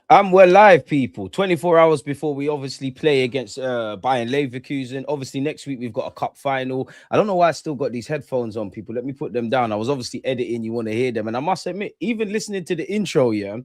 We're live, people. 24 hours before we obviously play against Bayer Leverkusen. Obviously, next week we've got a cup final. I don't know why I still got these headphones on, people. Let me put them down. I was obviously editing. You want to hear them. And I must admit, even listening to the intro, yeah,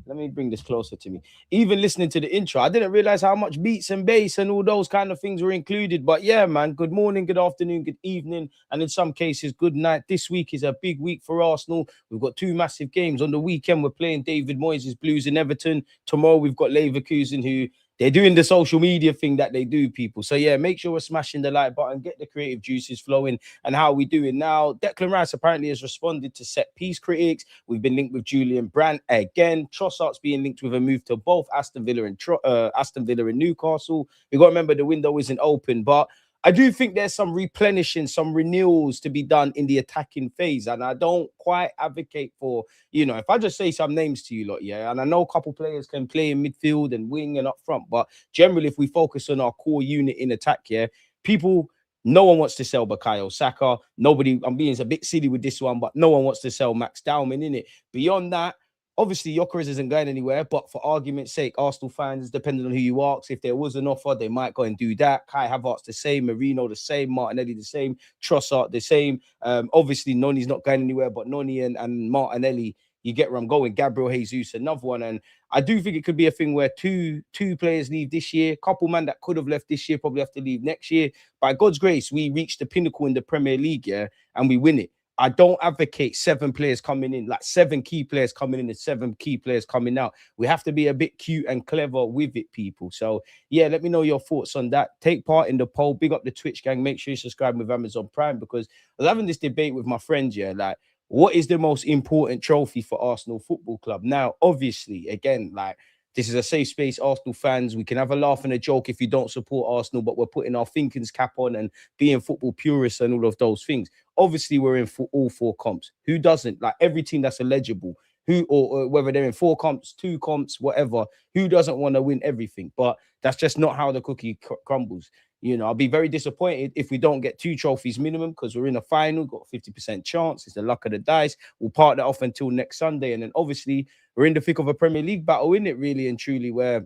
let me bring this closer to me. Even listening to the intro, I didn't realize how much beats and bass and all those kind of things were included. But yeah, man, good morning, good afternoon, good evening, and in some cases, good night. This week is a big week for Arsenal. We've got two massive games. On the weekend, we're playing David Moyes' Blues in Everton. Tomorrow, we've got Leverkusen, who they're doing the social media thing that they do, people. So yeah, make sure we're smashing the like button, get the creative juices flowing. And how we doing now? Declan Rice apparently has responded to set piece critics. We've been linked with Julian Brandt again. Trossard's being linked with a move to both Aston Villa and Newcastle. We got to remember the window isn't open, but I do think there's some replenishing, some renewals to be done in the attacking phase. And I don't quite advocate for, if I just say some names to you lot, yeah, and I know a couple players can play in midfield and wing and up front, but generally, if we focus on our core unit in attack, yeah, people, no one wants to sell Bukayo Saka. Nobody, I'm being a bit silly with this one, but no one wants to sell Max Dowman in it. Beyond that, obviously, Gyökeres isn't going anywhere, but for argument's sake, Arsenal fans, depending on who you ask, if there was an offer, they might go and do that. Kai Havertz the same, Marino the same, Martinelli the same, Trossard the same. Obviously, Noni's not going anywhere, but Noni and Martinelli, you get where I'm going. Gabriel Jesus, another one. And I do think it could be a thing where two players leave this year. Couple man that could have left this year probably have to leave next year. By God's grace, we reached the pinnacle in the Premier League, yeah, and we win it. I don't advocate 7 players coming in, like 7 key players coming in and 7 key players coming out. We have to be a bit cute and clever with it, people. So, yeah, let me know your thoughts on that. Take part in the poll. Big up the Twitch gang. Make sure you subscribe with Amazon Prime, because I was having this debate with my friends, yeah, like, what is the most important trophy for Arsenal Football Club? Now, obviously, again, like, this is a safe space, Arsenal fans. We can have a laugh and a joke if you don't support Arsenal, but we're putting our thinking's cap on and being football purists and all of those things. Obviously, we're in for all 4 comps. Who doesn't? Like, every team that's eligible, who or whether they're in 4 comps, 2 comps, whatever, who doesn't want to win everything? But that's just not how the cookie crumbles. I'll be very disappointed if we don't get 2 trophies minimum, because we're in a final, got a 50% chance. It's the luck of the dice. We'll park that off until next Sunday. And then obviously we're in the thick of a Premier League battle, in it, really and truly, where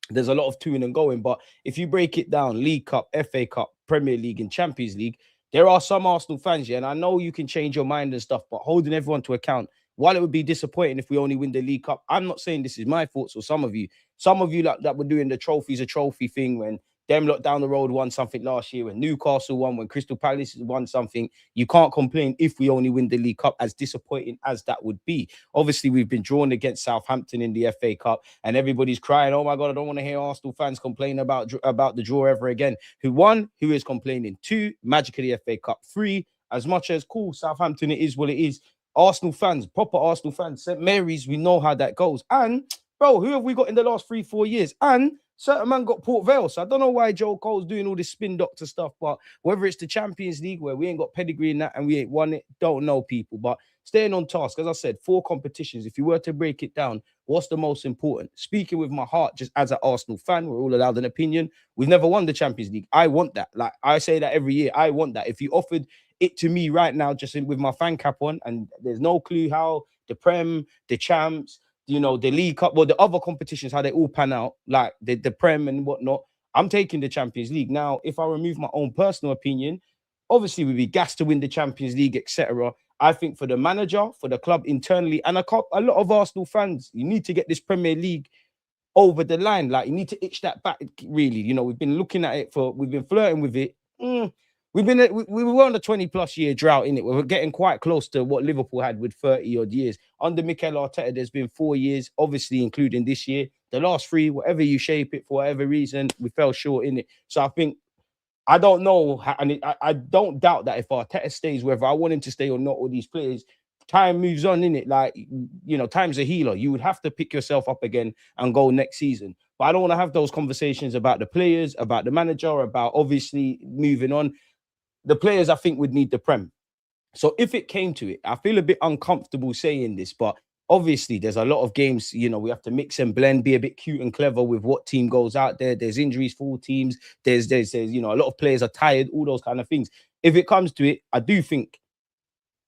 there's a lot of toing and going. But if you break it down, League Cup, FA Cup, Premier League, and Champions League, there are some Arsenal fans, yeah, and I know you can change your mind and stuff, but holding everyone to account, while it would be disappointing if we only win the League Cup, I'm not saying this is my thoughts or some of you like that were doing the trophies a trophy thing when them lot down the road won something last year, when Newcastle won, when Crystal Palace won something. You can't complain if we only win the League Cup, as disappointing as that would be. Obviously, we've been drawn against Southampton in the FA Cup, and everybody's crying, oh my God, I don't want to hear Arsenal fans complain about the draw ever again. Who is complaining? 2, magic of the FA Cup. 3, as much as cool, Southampton, it is what it is. Arsenal fans, proper Arsenal fans, St. Mary's, we know how that goes. And, bro, who have we got in the last 3-4 years? And certain man got Port Vale. So I don't know why Joe Cole's doing all this spin doctor stuff, but whether it's the Champions League where we ain't got pedigree in that and we ain't won it, don't know, people. But staying on task, as I said, 4 competitions. If you were to break it down, what's the most important? Speaking with my heart, just as an Arsenal fan, we're all allowed an opinion. We've never won the Champions League. I want that. Like, I say that every year. I want that. If you offered it to me right now, just with my fan cap on, and there's no clue how the Prem, the Champs, the League Cup, well, the other competitions, how they all pan out, like the Prem and whatnot, I'm taking the Champions League. Now, if I remove my own personal opinion, obviously we'd be gassed to win the Champions League, etc. I think for the manager, for the club internally, and a lot of Arsenal fans, you need to get this Premier League over the line. Like, you need to itch that back, really. We've been looking at it we've been flirting with it. We were on a 20+ year drought, in it. We were getting quite close to what Liverpool had with 30 odd years. Under Mikel Arteta, there's been 4 years, obviously including this year. The last 3, whatever you shape it, for whatever reason, we fell short in it. So I think, I don't know, I don't doubt that if Arteta stays, whether I want him to stay or not, all these players, time moves on, in it. Like, time's a healer. You would have to pick yourself up again and go next season. But I don't want to have those conversations about the players, about the manager, about obviously moving on. The players, I think, would need the Prem. So if it came to it, I feel a bit uncomfortable saying this, but obviously there's a lot of games, we have to mix and blend, be a bit cute and clever with what team goes out there. There's injuries for all teams. There's a lot of players are tired, all those kind of things. If it comes to it, I do think,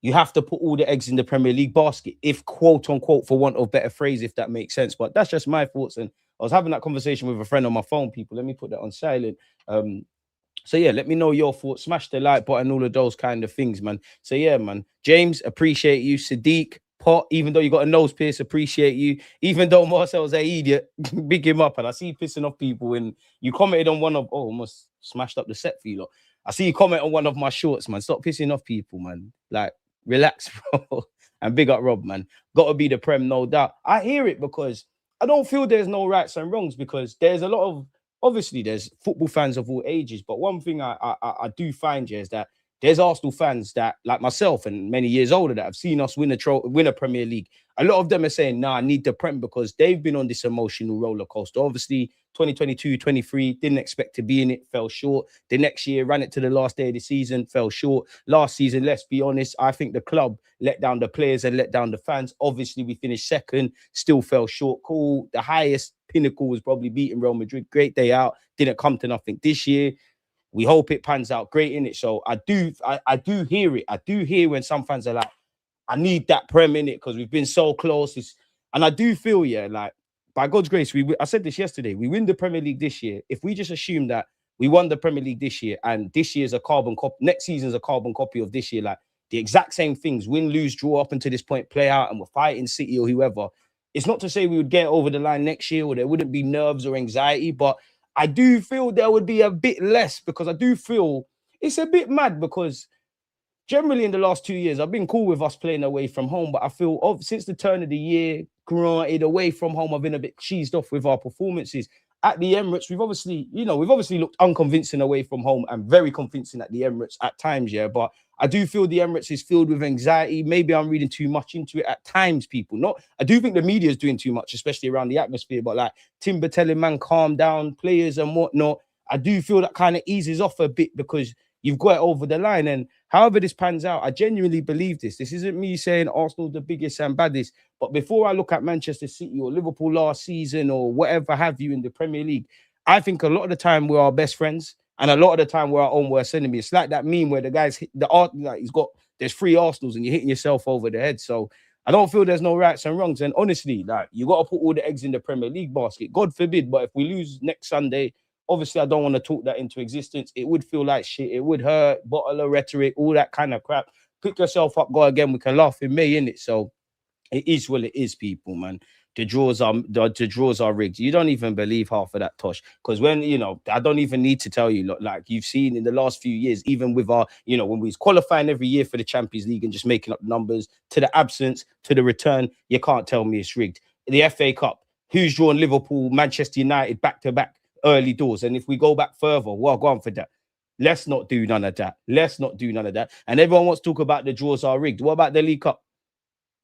you have to put all the eggs in the Premier League basket, if quote unquote, for want of better phrase, if that makes sense. But that's just my thoughts. And I was having that conversation with a friend on my phone, people. Let me put that on silent. So yeah, let me know your thoughts. Smash the like button, all of those kind of things, man. So yeah, man. James, appreciate you. Sadiq, Pot, even though you got a nose pierce, appreciate you. Even though Marcel's an idiot, big him up. And I see you pissing off people. And you commented on one of, almost smashed up the set for you lot. I see you comment on one of my shorts, man. Stop pissing off people, man. Like, relax, bro. And big up Rob, man. Got to be the Prem, no doubt. I hear it because I don't feel there's no rights and wrongs, because there's a lot of, obviously there's football fans of all ages, but one thing I do find is that there's Arsenal fans that, like myself and many years older, that have seen us win a Premier League. A lot of them are saying, nah, I need the Prem, because they've been on this emotional roller coaster. Obviously, 2022, 23, didn't expect to be in it, fell short. The next year, ran it to the last day of the season, fell short. Last season, let's be honest, I think the club let down the players and let down the fans. Obviously, we finished second, still fell short. Cool. The highest pinnacle was probably beating Real Madrid. Great day out. Didn't come to nothing this year. We hope it pans out great in it. So I do hear it. I do hear when some fans are like, I need that Prem in it because we've been so close. And I do feel, yeah, like, by God's grace, I said this yesterday, we win the Premier League this year. If we just assume that we won the Premier League this year and this year's a carbon copy, next season's a carbon copy of this year, like the exact same things, win, lose, draw up until this point, play out, and we're fighting City or whoever. It's not to say we would get over the line next year or there wouldn't be nerves or anxiety, but I do feel there would be a bit less, because I do feel it's a bit mad, because generally in the last 2 years, I've been cool with us playing away from home, but I feel since the turn of the year, granted, away from home, I've been a bit cheesed off with our performances. At the Emirates, we've obviously looked unconvincing away from home and very convincing at the Emirates at times, yeah. But I do feel the Emirates is filled with anxiety. Maybe I'm reading too much into it at times, people. I do think the media is doing too much, especially around the atmosphere. But like Timber telling man, calm down, players and whatnot. I do feel that kind of eases off a bit, because you've got it over the line. And however this pans out, I genuinely believe this. This isn't me saying Arsenal the biggest and baddest, but before I look at Manchester City or Liverpool last season or whatever have you in the Premier League, I think a lot of the time we're our best friends, and a lot of the time we're our own worst enemy. It's like that meme where the guys hit there's 3 Arsenals and you're hitting yourself over the head. So I don't feel there's no rights and wrongs. And honestly, like, you got to put all the eggs in the Premier League basket. God forbid, but if we lose next Sunday, obviously, I don't want to talk that into existence. It would feel like shit. It would hurt. Bottle of rhetoric, all that kind of crap. Pick yourself up, go again. We can laugh in May, innit? So it is what it is, people, man. The draws are rigged. You don't even believe half of that, Tosh. Because when, I don't even need to tell you, like you've seen in the last few years, even with our, when we was qualifying every year for the Champions League and just making up numbers, to the absence, to the return, you can't tell me it's rigged. The FA Cup, who's drawn Liverpool, Manchester United back-to-back early doors? And if we go back further, well, go on for that. Let's not do none of that. And everyone wants to talk about the draws are rigged. What about the League Cup?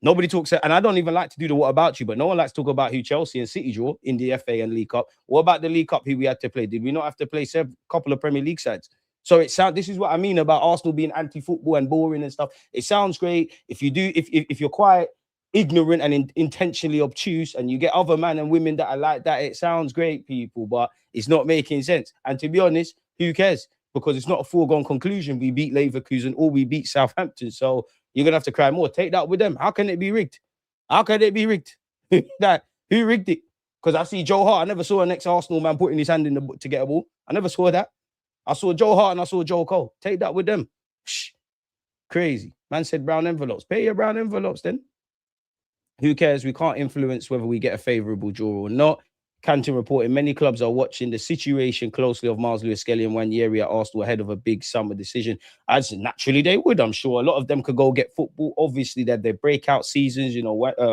Nobody talks, and I don't even like to do the what about you, but no one likes to talk about who Chelsea and City draw in the FA and League Cup. What about the League Cup, who we had to play? Did we not have to play a couple of Premier League sides? So this is what I mean about Arsenal being anti-football and boring and stuff. It sounds great. If you're quite ignorant and intentionally obtuse and you get other men and women that are like that, it sounds great, people, but it's not making sense. And to be honest, who cares? Because it's not a foregone conclusion we beat Leverkusen or we beat Southampton. So you're going to have to cry more. Take that with them. How can it be rigged? How can it be rigged? Who rigged it? Because I see Joe Hart. I never saw an ex-Arsenal man putting his hand in the book to get a ball. I never saw that. I saw Joe Hart and I saw Joe Cole. Take that with them. Shh. Crazy. Man said brown envelopes. Pay your brown envelopes then. Who cares? We can't influence whether we get a favourable draw or not. Canton reporting many clubs are watching the situation closely of Miles Lewis-Skelly and Nwaneri at Arsenal ahead of a big summer decision. As naturally they would, I'm sure. A lot of them could go get football. Obviously, they're their breakout seasons.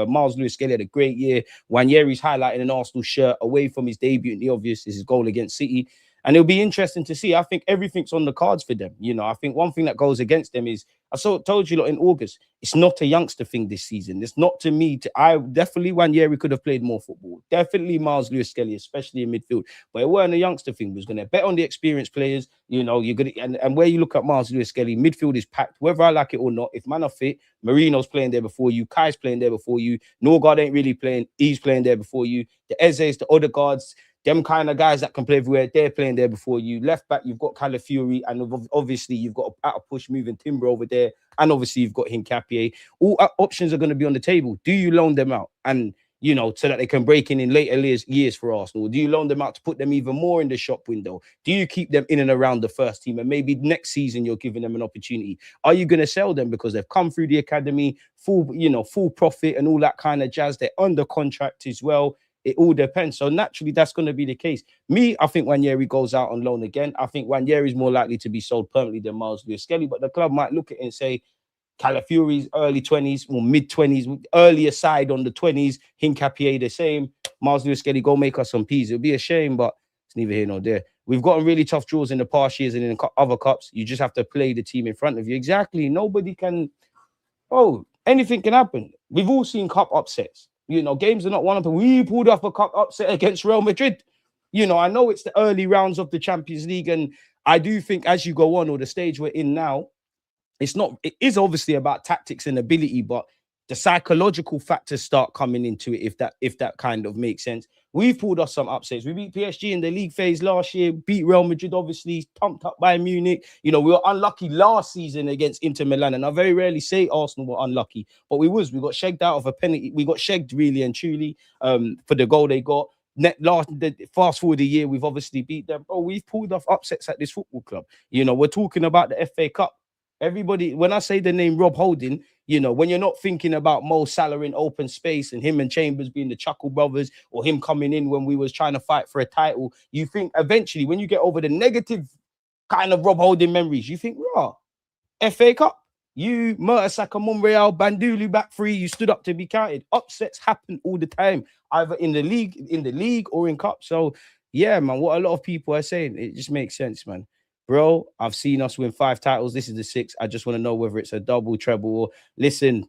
Miles Lewis-Skelly had a great year. Nwaneri's highlighting an Arsenal shirt away from his debut, and the obvious is his goal against City. And it'll be interesting to see. I think everything's on the cards for them. I think one thing that goes against them is, told you in August, it's not a youngster thing this season. It's not to me. I definitely Nwaneri could have played more football. Definitely Miles Lewis-Skelly, especially in midfield. But it weren't a youngster thing. We was going to bet on the experienced players. You're going to, and where you look at Miles Lewis-Skelly, midfield is packed, whether I like it or not. If man are fit, Marino's playing there before you, Kai's playing there before you, Norgard ain't really playing. He's playing there before you. The Eze's, the Odegaards, them kind of guys that can play everywhere, they're playing there before you. Left back, you've got Calafiori, and obviously you've got a push moving Timber over there, and obviously you've got Hincapié. All options are going to be on the table. Do you loan them out? And so that they can break in later years for Arsenal? Do you loan them out to put them even more in the shop window? Do you keep them in and around the first team? And maybe next season you're giving them an opportunity. Are you going to sell them because they've come through the academy, full profit and all that kind of jazz? They're under contract as well. It all depends. So naturally, that's going to be the case. I think Nwaneri goes out on loan again. I think Nwaneri is more likely to be sold permanently than Miles Lewis-Skelly, but the club might look at it and say, Calafiori's early 20s or mid 20s, earlier side on the 20s. Hincapié the same. Miles Lewis-Skelly, go make us some peas. It'll be a shame, but it's neither here nor there. We've gotten really tough draws in the past years and in other cups. You just have to play the team in front of you. Exactly. Nobody can. Oh, anything can happen. We've all seen cup upsets. Games are not one of them. We pulled off a cup upset against Real Madrid. I know it's the early rounds of the Champions League, and I do think as you go on, or the stage we're in now, it is obviously about tactics and ability, but the psychological factors start coming into it, if that kind of makes sense. We've pulled off some upsets. We beat PSG in the league phase last year, beat Real Madrid, obviously, pumped up by Munich. We were unlucky last season against Inter Milan, and I very rarely say Arsenal were unlucky, but we got shagged out of a penalty. We got shagged really and truly for the goal they got. Fast forward a year, we've obviously beat them. We've pulled off upsets at this football club. We're talking about the FA Cup. Everybody, when I say the name Rob Holding, when you're not thinking about Mo Salah in open space and him and Chambers being the Chuckle brothers, or him coming in when we was trying to fight for a title, you think eventually when you get over the negative kind of Rob Holding memories, you think, FA Cup, you, Mertesacker, Monreal, Bandulu back three, you stood up to be counted. Upsets happen all the time, either in the league or in cup. So yeah, man, what a lot of people are saying, it just makes sense, man. Bro, I've seen us win 5 titles. This is the 6th. I just want to know whether it's a double, treble, or listen,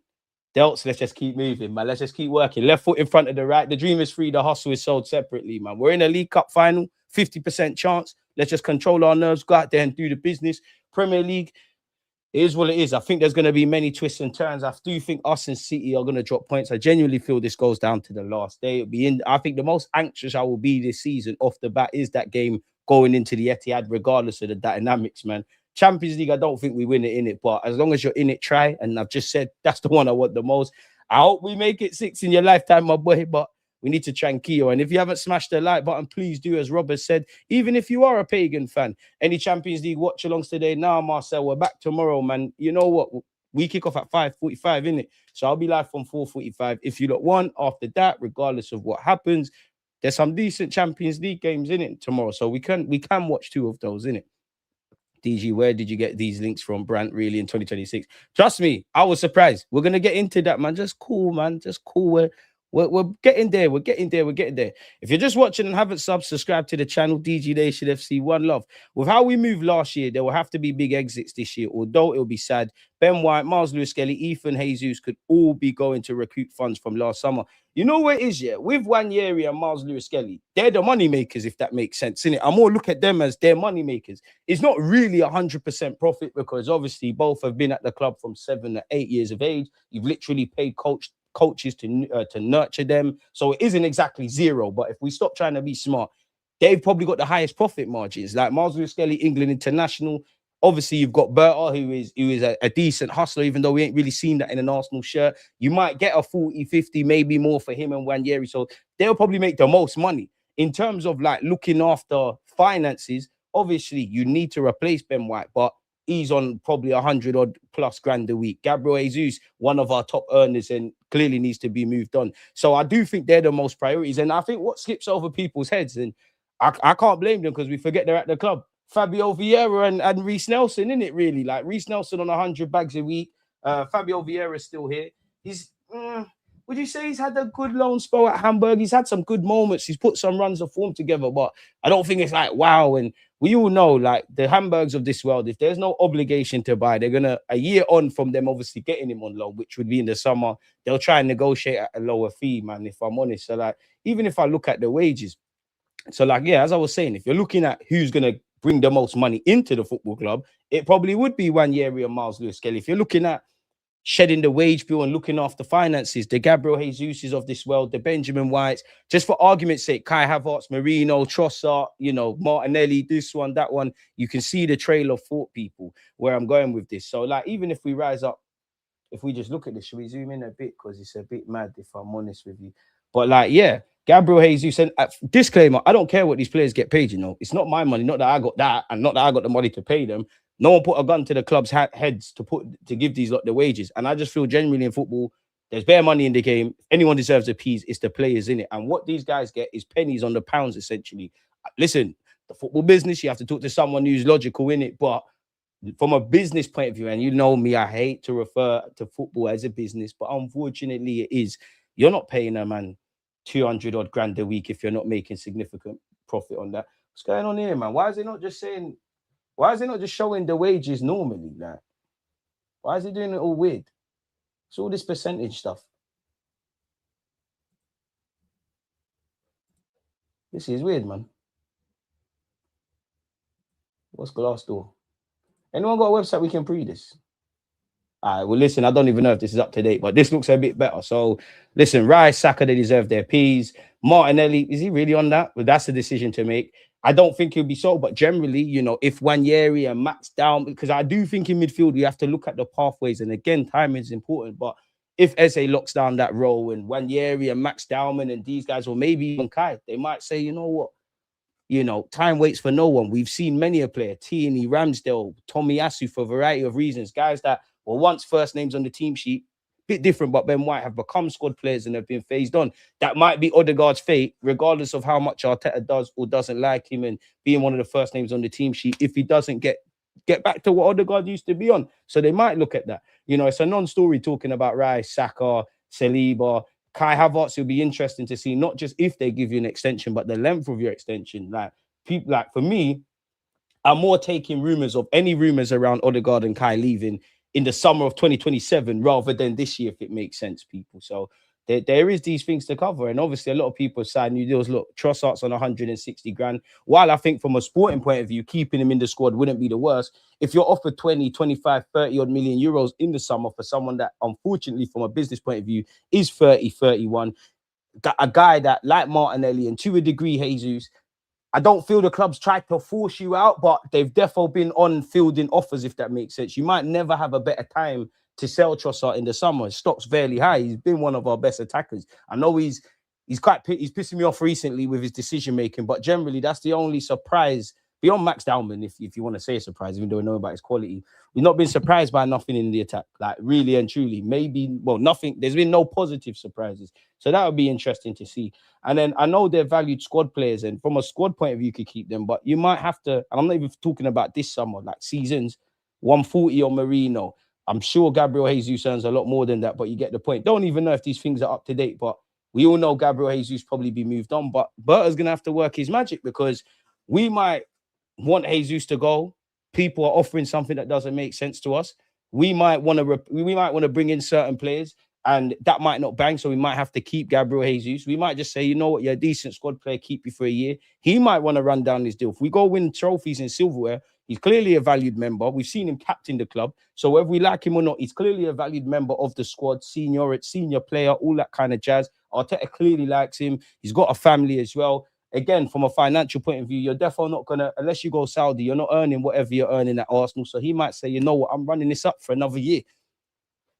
Delts, let's just keep moving, man. Let's just keep working. Left foot in front of the right. The dream is free. The hustle is sold separately, man. We're in a League Cup final, 50% chance. Let's just control our nerves, go out there and do the business. Premier League, it is what it is. I think there's going to be many twists and turns. I do think us and City are going to drop points. I genuinely feel this goes down to the last day. I think the most anxious I will be this season off the bat is that game going into the Etihad, regardless of the dynamics, man. Champions League, I don't think we win it in it, but as long as you're in it, try. And I've just said that's the one I want the most. I hope we make it 6 in your lifetime, my boy, but we need to tranquillo. And if you haven't smashed the like button, please do, as Robert said. Even if you are a pagan fan, any Champions League watch-alongs today? Nah, Marcel, we're back tomorrow, man. You know what? We kick off at 5:45, innit? So I'll be live from 4:45. If you lot want, after that, regardless of what happens, there's some decent Champions League games in it tomorrow. So we can watch 2 of those, innit? DG, where did you get these links from, Brandt, really, in 2026? Trust me, I was surprised. We're going to get into that, man. Just cool, man. Just cool. We're getting there. We're getting there. If you're just watching and haven't subscribed to the channel, DG Nation FC, one love. With how we moved last year, there will have to be big exits this year, although it'll be sad. Ben White, Miles Lewis-Skelly, Ethan Jesus could all be going to recruit funds from last summer. You know what it is, yeah? With Nwaneri and Miles Lewis-Skelly, they're the money makers, if that makes sense, innit? I more look at them as their money makers. It's not really 100% profit, because obviously both have been at the club from 7 to 8 years of age. You've literally paid coaches to nurture them, so it isn't exactly zero. But if we stop trying to be smart, they've probably got the highest profit margins. Like Miles Lewis-Skelly, England international. Obviously, you've got Berta, who is a decent hustler, even though we ain't really seen that in an Arsenal shirt. You might get a 40, 50, maybe more for him and Nwaneri. So they'll probably make the most money. In terms of like looking after finances, obviously you need to replace Ben White, but he's on probably 100 odd plus grand a week. Gabriel Jesus, one of our top earners, and clearly needs to be moved on. So I do think they're the most priorities. And I think what skips over people's heads, and I can't blame them because we forget they're at the club, Fabio Vieira and Reece Nelson, isn't it, really? Like Reece Nelson on 100 bags a week. Fabio Vieira is still here. He's, would you say he's had a good loan spell at Hamburg? He's had some good moments. He's put some runs of form together, but I don't think it's like, wow. And we all know, like, the Hamburgs of this world, if there's no obligation to buy, they're going to, a year on from them obviously getting him on loan, which would be in the summer, they'll try and negotiate at a lower fee, man, if I'm honest. So, like, even if I look at the wages, so, like, yeah, as I was saying, if you're looking at who's going to bring the most money into the football club, it probably would be Nwaneri and Miles Lewis-Skelly. If you're looking at shedding the wage bill and looking after finances. The Gabriel Jesuses of this world, the Benjamin Whites, just for argument's sake, Kai Havertz, Marino, Trossard, you know, Martinelli, this one, that one. You can see the trail of thought, people, where I'm going with this. So, like, even if we rise up, if we just look at this, should we zoom in a bit? Because it's a bit mad, if I'm honest with you. But, like, yeah, Gabriel Jesus, and disclaimer, I don't care what these players get paid, you know. It's not my money, not that I got that, and not that I got the money to pay them. No one put a gun to the club's heads to give these lot the wages. And I just feel genuinely in football, there's bare money in the game. If anyone deserves a piece, it's the players in it. And what these guys get is pennies on the pounds, essentially. Listen, the football business, you have to talk to someone who's logical in it. But from a business point of view, and you know me, I hate to refer to football as a business, but unfortunately it is. You're not paying a man 200 odd grand a week if you're not making significant profit on that. What's going on here, man? Why is it not just showing the wages normally? Like, why is it doing it all weird? It's all this percentage stuff. This is weird, man. What's Glassdoor? Anyone got a website we can pre this? All right, well, listen, I don't even know if this is up to date, but this looks a bit better. So, listen, Rice, Saka, they deserve their P's. Martinelli, is he really on that? Well, that's a decision to make. I don't think he'll be sold, but generally, you know, if Wanyeri and Max down, because I do think in midfield, we have to look at the pathways. And again, timing is important. But if Eze locks down that role and Wanyeri and Max Dowman and these guys, or maybe even Kai, they might say, you know what? You know, time waits for no one. We've seen many a player, Tierney, Ramsdale, Tomiyasu, for a variety of reasons. Guys that were once first names on the team sheet, bit different, but Ben White have become squad players and have been phased on. That might be Odegaard's fate, regardless of how much Arteta does or doesn't like him and being one of the first names on the team sheet, if he doesn't get back to what Odegaard used to be on. So they might look at that. You know, it's a non-story talking about Rice, Saka, Saliba, Kai Havertz. Will be interesting to see not just if they give you an extension, but the length of your extension. Like, people, like, for me, I'm more taking any rumors around Odegaard and Kai leaving in the summer of 2027 rather than this year, if it makes sense, people. So there is these things to cover. And obviously, a lot of people sign new deals. Look, Trossard's on 160 grand. While I think from a sporting point of view, keeping him in the squad wouldn't be the worst. If you're offered 20, 25, 30 odd million euros in the summer for someone that, unfortunately, from a business point of view, is 30, 31, a guy that, like Martinelli and to a degree, Jesus, I don't feel the club's tried to force you out, but they've definitely been on fielding offers, if that makes sense. You might never have a better time to sell Trossard in the summer. His stock's fairly high. He's been one of our best attackers. I know he's pissing me off recently with his decision making, but generally that's the only surprise beyond Max Dowman, if you want to say a surprise, even though I know about his quality. We've not been surprised by nothing in the attack, like really and truly. Nothing. There's been no positive surprises. So that would be interesting to see. And then I know they're valued squad players, and from a squad point of view, you could keep them, but you might have to, and I'm not even talking about this summer, like seasons, 140 on Marino. I'm sure Gabriel Jesus earns a lot more than that, but you get the point. Don't even know if these things are up to date, but we all know Gabriel Jesus probably be moved on, but Berta's going to have to work his magic, because we might want Jesus to go. People are offering something that doesn't make sense to us. We might want to bring in certain players, and that might not bang, so we might have to keep Gabriel Jesus. We might just say, you know what, you're a decent squad player, keep you for a year. He might want to run down this deal. If we go win trophies in silverware, he's clearly a valued member. We've seen him captain the club. So whether we like him or not, he's clearly a valued member of the squad, senior player, all that kind of jazz. Arteta clearly likes him. He's got a family as well. Again, from a financial point of view, you're definitely not going to, unless you go Saudi, you're not earning whatever you're earning at Arsenal. So he might say, you know what, I'm running this up for another year.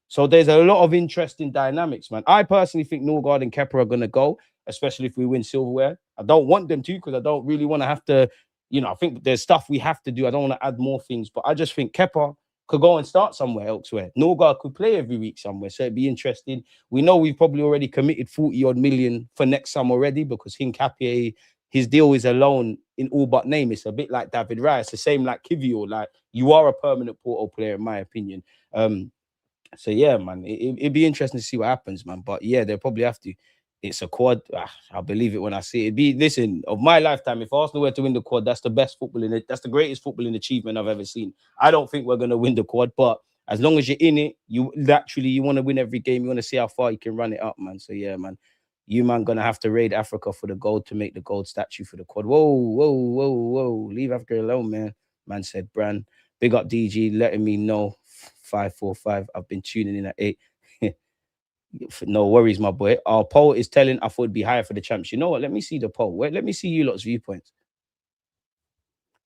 So there's a lot of interesting dynamics, man. I personally think Norgard and Kepa are going to go, especially if we win silverware. I don't want them to, because I don't really want to have to, I think there's stuff we have to do. I don't want to add more things, but I just think Kepa could go and start somewhere elsewhere. Norgard could play every week somewhere, so it'd be interesting. We know we've probably already committed 40 odd million for next summer already, because Hincapié, his deal is a loan in all but name. It's a bit like David Rice, the same like Kivior. Like, you are a permanent Porto player, in my opinion. So yeah, man, it'd be interesting to see what happens, man. But yeah, they'll probably have to. It's a quad. I'll believe it when I see it. Listen, of my lifetime, if Arsenal were to win the quad, that's the best football in it. That's the greatest footballing achievement I've ever seen. I don't think we're going to win the quad, but as long as you're in it, you want to win every game. You want to see how far you can run it up, man. So yeah, man, going to have to raid Africa for the gold to make the gold statue for the quad. Whoa. Leave Africa alone, man. Man said, Bran, big up DG, letting me know 545. I've been tuning in at 8. No worries, my boy. Our poll is telling I thought it'd be higher for the champs. You know what? Let me see the poll. Wait, let me see you lot's viewpoints.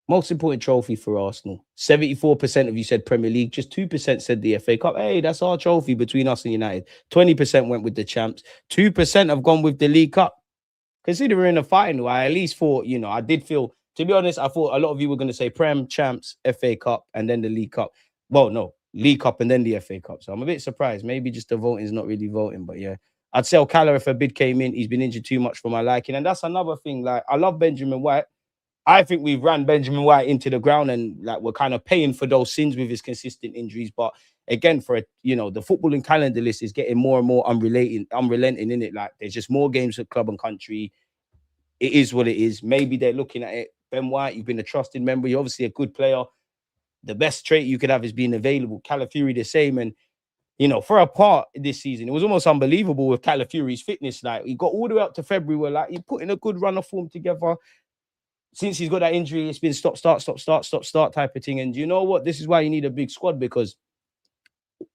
Most important trophy for Arsenal. 74% of you said Premier League. Just 2% said the FA Cup. Hey, that's our trophy between us and United. 20% went with the champs. 2% have gone with the League Cup. Considering the final, I at least thought, I did feel, to be honest, I thought a lot of you were going to say Prem, champs, FA Cup, and then the League Cup. Well, no, League Cup and then the FA Cup. So I'm a bit surprised. Maybe just the voting is not really voting. But yeah, I'd say O'Callaghan, if a bid came in, he's been injured too much for my liking. And that's another thing. Like, I love Benjamin White. I think we've ran Benjamin White into the ground and like we're kind of paying for those sins with his consistent injuries. But again, for the footballing calendar list is getting more and more unrelenting in it. Like there's just more games for club and country. It is what it is. Maybe they're looking at it. Ben White, you've been a trusted member. You're obviously a good player. The best trait you could have is being available. Calafiori the same. And for a part this season, it was almost unbelievable with Calafiori's fitness. Like he got all the way up to February where like he put in a good run of form together. Since he's got that injury, it's been stop, start type of thing. And you know what? This is why you need a big squad because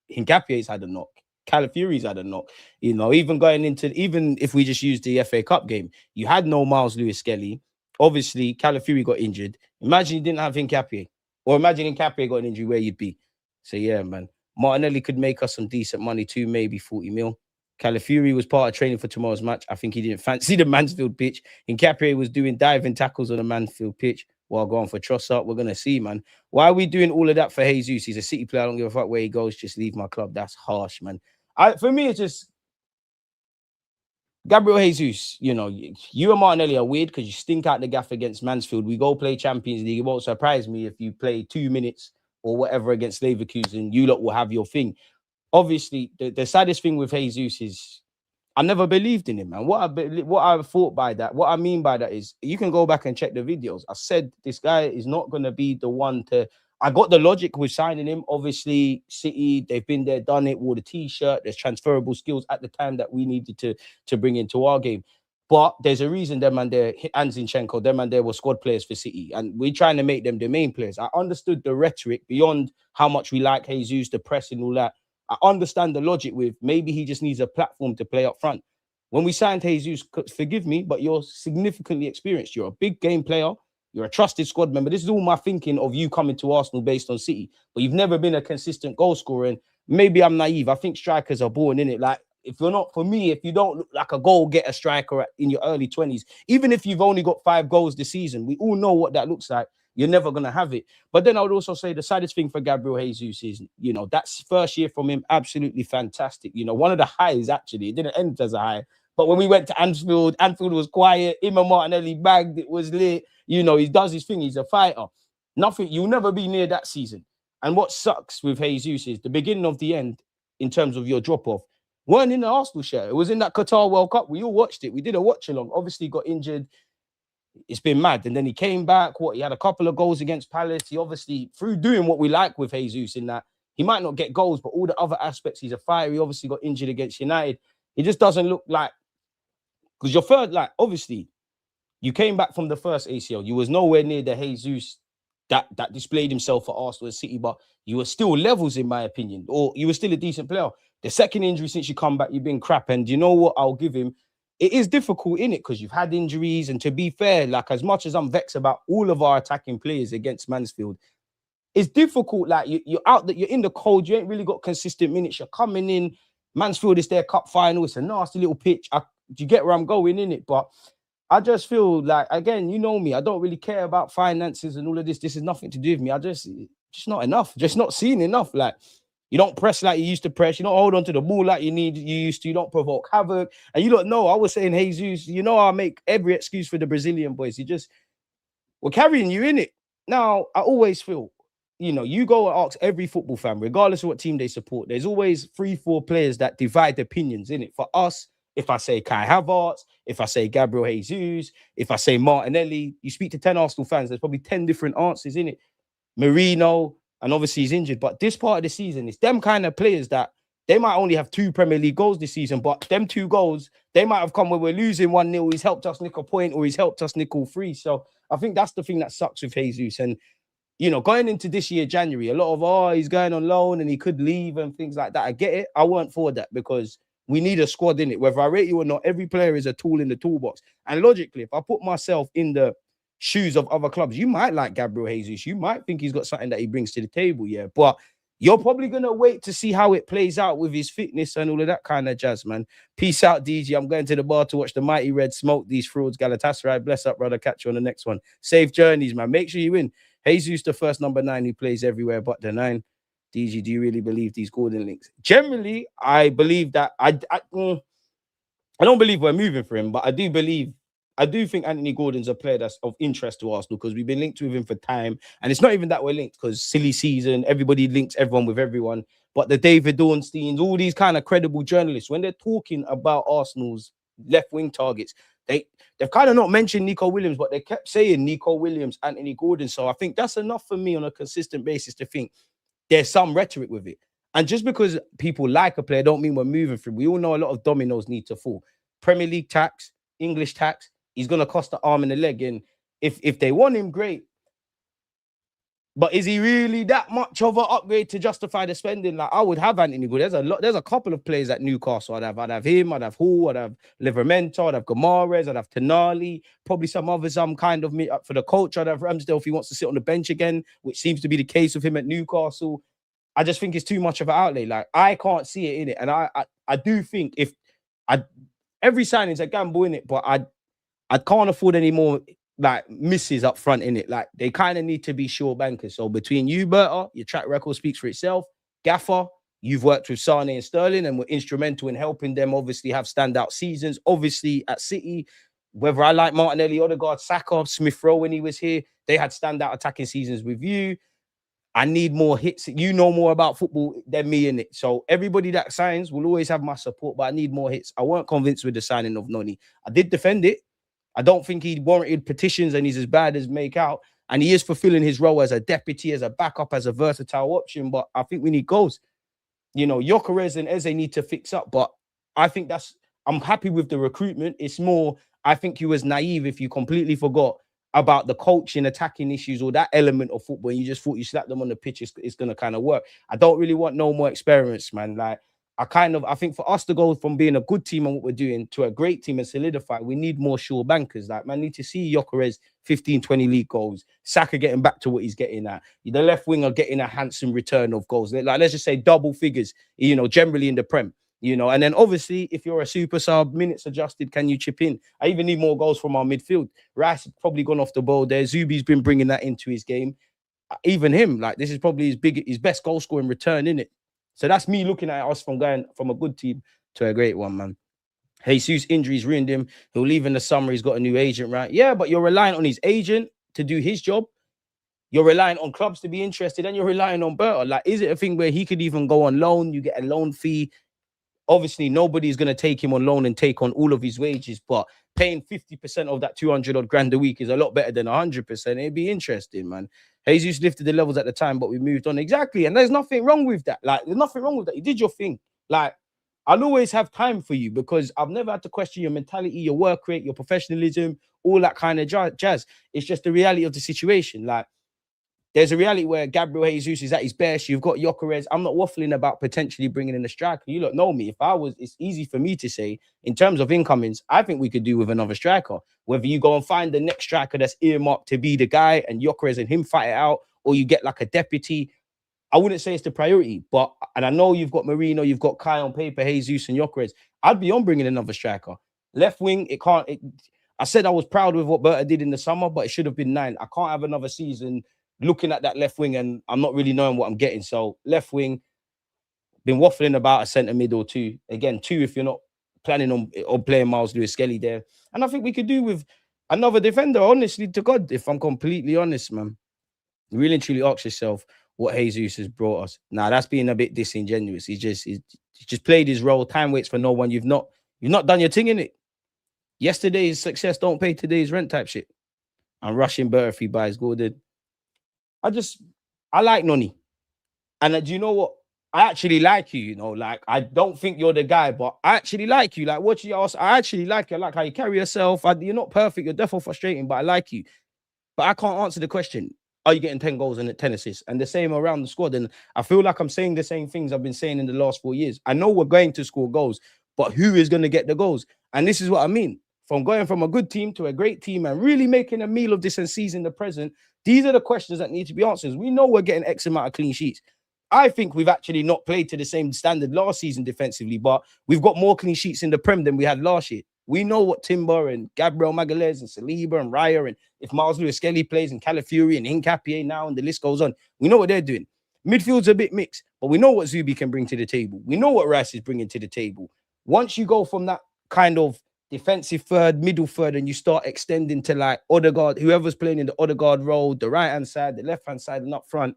Hincapie's had a knock. Calafiori's had a knock. Even if we just use the FA Cup game, you had no Miles Lewis-Skelly. Obviously, Calafiori got injured. Imagine you didn't have Hincapie. Or imagine Hincapie got an injury where you'd be. So yeah, man. Martinelli could make us some decent money too, maybe 40 mil. Calafiori was part of training for tomorrow's match. I think he didn't fancy the Mansfield pitch. Hincapie was doing diving tackles on the Mansfield pitch while going for Trossard. We're going to see, man. Why are we doing all of that for Jesus? He's a City player. I don't give a fuck where he goes. Just leave my club. That's harsh, man. For me, it's just Gabriel Jesus. You and Martinelli are weird because you stink out the gaff against Mansfield. We go play Champions League. It won't surprise me if you play 2 minutes or whatever against Leverkusen. You lot will have your thing. Obviously, the saddest thing with Jesus is I never believed in him, man. What I thought by that, what I mean by that is you can go back and check the videos. I said this guy is not going to be the one to. I got the logic with signing him. Obviously, City, they've been there, done it, wore the T-shirt. There's transferable skills at the time that we needed to bring into our game. But there's a reason them and there, and Zinchenko, them and there were squad players for City. And we're trying to make them the main players. I understood the rhetoric beyond how much we like Jesus, the press and all that. I understand the logic with maybe he just needs a platform to play up front. When we signed Jesus, forgive me, but you're significantly experienced. You're a big game player. You're a trusted squad member. This is all my thinking of you coming to Arsenal based on City. But you've never been a consistent goal scorer. And maybe I'm naive. I think strikers are born in it. Like, if you're not, for me, if you don't look like a goal-getter striker in your early 20s, even if you've only got 5 goals this season, we all know what that looks like. You're never going to have it. But then I would also say the saddest thing for Gabriel Jesus is, that's first year from him, absolutely fantastic. One of the highs, actually. It didn't end as a high. But when we went to Anfield was quiet. Him and Martinelli bagged. It was lit. He does his thing. He's a fighter. Nothing. You'll never be near that season. And what sucks with Jesus is the beginning of the end in terms of your drop-off weren't in the Arsenal shirt. It was in that Qatar World Cup. We all watched it. We did a watch-along. Obviously got injured. It's been mad. And then he came back. He had a couple of goals against Palace. He obviously, through doing what we like with Jesus in that, he might not get goals, but all the other aspects, he's a fighter. He obviously got injured against United. He just doesn't look like, because your third, like, obviously, you came back from the first ACL. You was nowhere near the Jesus that displayed himself for Arsenal and City, but you were still levels, in my opinion, or you were still a decent player. The second injury since you come back, you've been crap. And you know what? I'll give him. It is difficult in it because you've had injuries. And to be fair, like as much as I'm vexed about all of our attacking players against Mansfield, it's difficult. Like you're out, that you're in the cold. You ain't really got consistent minutes. You're coming in. Mansfield is their cup final. It's a nasty little pitch. Do you get where I'm going in it? But I just feel like, again, you know me, I don't really care about finances and all of this. This is nothing to do with me. Just not enough. Just not seeing enough. Like, you don't press like you used to press. You don't hold on to the ball like you used to. You don't provoke havoc. And you don't know. I was saying, Jesus, I make every excuse for the Brazilian boys. We're carrying you in it. Now, I always feel, you go and ask every football fan, regardless of what team they support, there's always 3-4 players that divide opinions in it. For us, if I say Kai Havertz, if I say Gabriel Jesus, if I say Martinelli, you speak to 10 Arsenal fans, there's probably 10 different answers in it. Marino, and obviously he's injured. But this part of the season, it's them kind of players that they might only have 2 Premier League goals this season, but them 2 goals, they might have come when we're losing 1-0. He's helped us nick a point or he's helped us nick all 3. So I think that's the thing that sucks with Jesus. And going into this year, January, a lot of, he's going on loan and he could leave and things like that. I get it. I weren't for that because we need a squad in it. Whether I rate you or not, every player is a tool in the toolbox. And logically, if I put myself in the shoes of other clubs, you might like Gabriel Jesus. You might think he's got something that he brings to the table, yeah. But you're probably going to wait to see how it plays out with his fitness and all of that kind of jazz, man. Peace out, DG. I'm going to the bar to watch the Mighty Red smoke these frauds. Galatasaray, bless up, brother. Catch you on the next one. Safe journeys, man. Make sure you win. Jesus, the first number 9 who plays everywhere but the 9. DG, do you really believe these Gordon links? Generally, I believe that I don't believe we're moving for him, but I do think Anthony Gordon's a player that's of interest to Arsenal because we've been linked with him for time. And it's not even that we're linked because silly season, everybody links everyone with everyone. But the David Ornsteins, all these kind of credible journalists, when they're talking about Arsenal's left wing targets, they've kind of not mentioned Nico Williams, but they kept saying Nico Williams, Anthony Gordon. So I think that's enough for me on a consistent basis to think there's some rhetoric with it. And just because people like a player don't mean we're moving through. We all know a lot of dominoes need to fall. Premier League tax, English tax, he's going to cost the arm and the leg. And if they want him, great. But is he really that much of an upgrade to justify the spending? Like, I would have Anthony Gordon. There's a couple of players at Newcastle. I'd have him, I'd have Hall, I'd have Livermento, I'd have Gomares, I'd have Tonali, probably some others I'm kind of up for the coach. I'd have Ramsdale if he wants to sit on the bench again, which seems to be the case with him at Newcastle. I just think it's too much of an outlay. Like, I can't see it in it. And I do think every signing's a gamble in it, but I can't afford any more like misses up front in it. Like, they kind of need to be sure bankers. So between you, Berta, your track record speaks for itself. Gaffer, you've worked with Sane and Sterling and were instrumental in helping them obviously have standout seasons. Obviously at City, whether I like Martinelli, Odegaard, Saka, Smith Rowe when he was here, they had standout attacking seasons with you. I need more hits. You know more about football than me in it. So everybody that signs will always have my support, but I need more hits. I weren't convinced with the signing of Noni. I did defend it. I don't think he warranted petitions and he's as bad as make out. And he is fulfilling his role as a deputy, as a backup, as a versatile option. But I think we need goals. Gyökeres and Eze need to fix up. But I think I'm happy with the recruitment. It's more, I think you was naive if you completely forgot about the coaching, attacking issues, or that element of football. You just thought you slap them on the pitch, it's going to kind of work. I don't really want no more experiments, man. Like, I think for us to go from being a good team and what we're doing to a great team and solidify, we need more sure bankers. Like, man, need to see Gyökeres 15, 20 league goals. Saka getting back to what he's getting at. The left winger getting a handsome return of goals. Like, let's just say double figures, generally in the Prem. And then obviously, if you're a super sub, minutes adjusted, can you chip in? I even need more goals from our midfield. Rice has probably gone off the ball there. Zubi's been bringing that into his game. Even him, like, this is probably his best goal scoring return, innit? So that's me looking at us from going from a good team to a great one, man. Jesus injuries ruined him. He'll leave in the summer. He's got a new agent, right? Yeah, but you're relying on his agent to do his job. You're relying on clubs to be interested, and you're relying on Berta. Like, is it a thing where he could even go on loan? You get a loan fee. Obviously, nobody's going to take him on loan and take on all of his wages, but paying 50% of that 200 odd grand a week is a lot better than 100%. It'd be interesting, man. Jesus lifted the levels at the time, but we moved on. Exactly. And there's nothing wrong with that. Like, there's nothing wrong with that. You did your thing. Like, I'll always have time for you because I've never had to question your mentality, your work rate, your professionalism, all that kind of jazz. It's just the reality of the situation. Like, there's a reality where Gabriel Jesus is at his best. You've got Gyökeres. I'm not waffling about potentially bringing in a striker. You lot know me. It's easy for me to say, in terms of incomings, I think we could do with another striker. Whether you go and find the next striker that's earmarked to be the guy and Gyökeres and him fight it out, or you get like a deputy, I wouldn't say it's the priority. And I know you've got Marino, you've got Kai on paper, Jesus and Gyökeres. I'd be on bringing another striker. Left wing, I said I was proud with what Berta did in the summer, but it should have been 9. I can't have another season looking at that left wing and I'm not really knowing what I'm getting. So left wing, been waffling about a centre mid or 2. Again, 2 if you're not planning on playing Miles Lewis-Skelly there. And I think we could do with another defender, honestly, to God, if I'm completely honest, man. Really and truly ask yourself what Jesus has brought us. Nah, that's being a bit disingenuous. He's just played his role. Time waits for no one. You've not done your thing in it. Yesterday's success don't pay today's rent type shit. I'm rushing Berta if he buys Gordon. I like Noni. And do you know what? I actually like you, like, I don't think you're the guy, but I actually like you. Like, what you ask, I actually like you. I like how you carry yourself. You're not perfect. You're definitely frustrating, but I like you. But I can't answer the question. Are you getting 10 goals and 10 assists? And the same around the squad. And I feel like I'm saying the same things I've been saying in the last 4 years. I know we're going to score goals, but who is going to get the goals? And this is what I mean. From going from a good team to a great team and really making a meal of this and seizing the present, these are the questions that need to be answered. We know we're getting X amount of clean sheets. I think we've actually not played to the same standard last season defensively, but we've got more clean sheets in the Prem than we had last year. We know what Timber and Gabriel Magalhaes and Saliba and Raya and if Miles Lewis-Skelly plays and Calafiori and Hincapié now and the list goes on, we know what they're doing. Midfield's a bit mixed, but we know what Zubi can bring to the table. We know what Rice is bringing to the table. Once you go from that kind of defensive third, middle third, and you start extending to like Odegaard, whoever's playing in the Odegaard role, the right-hand side, the left-hand side, and up front,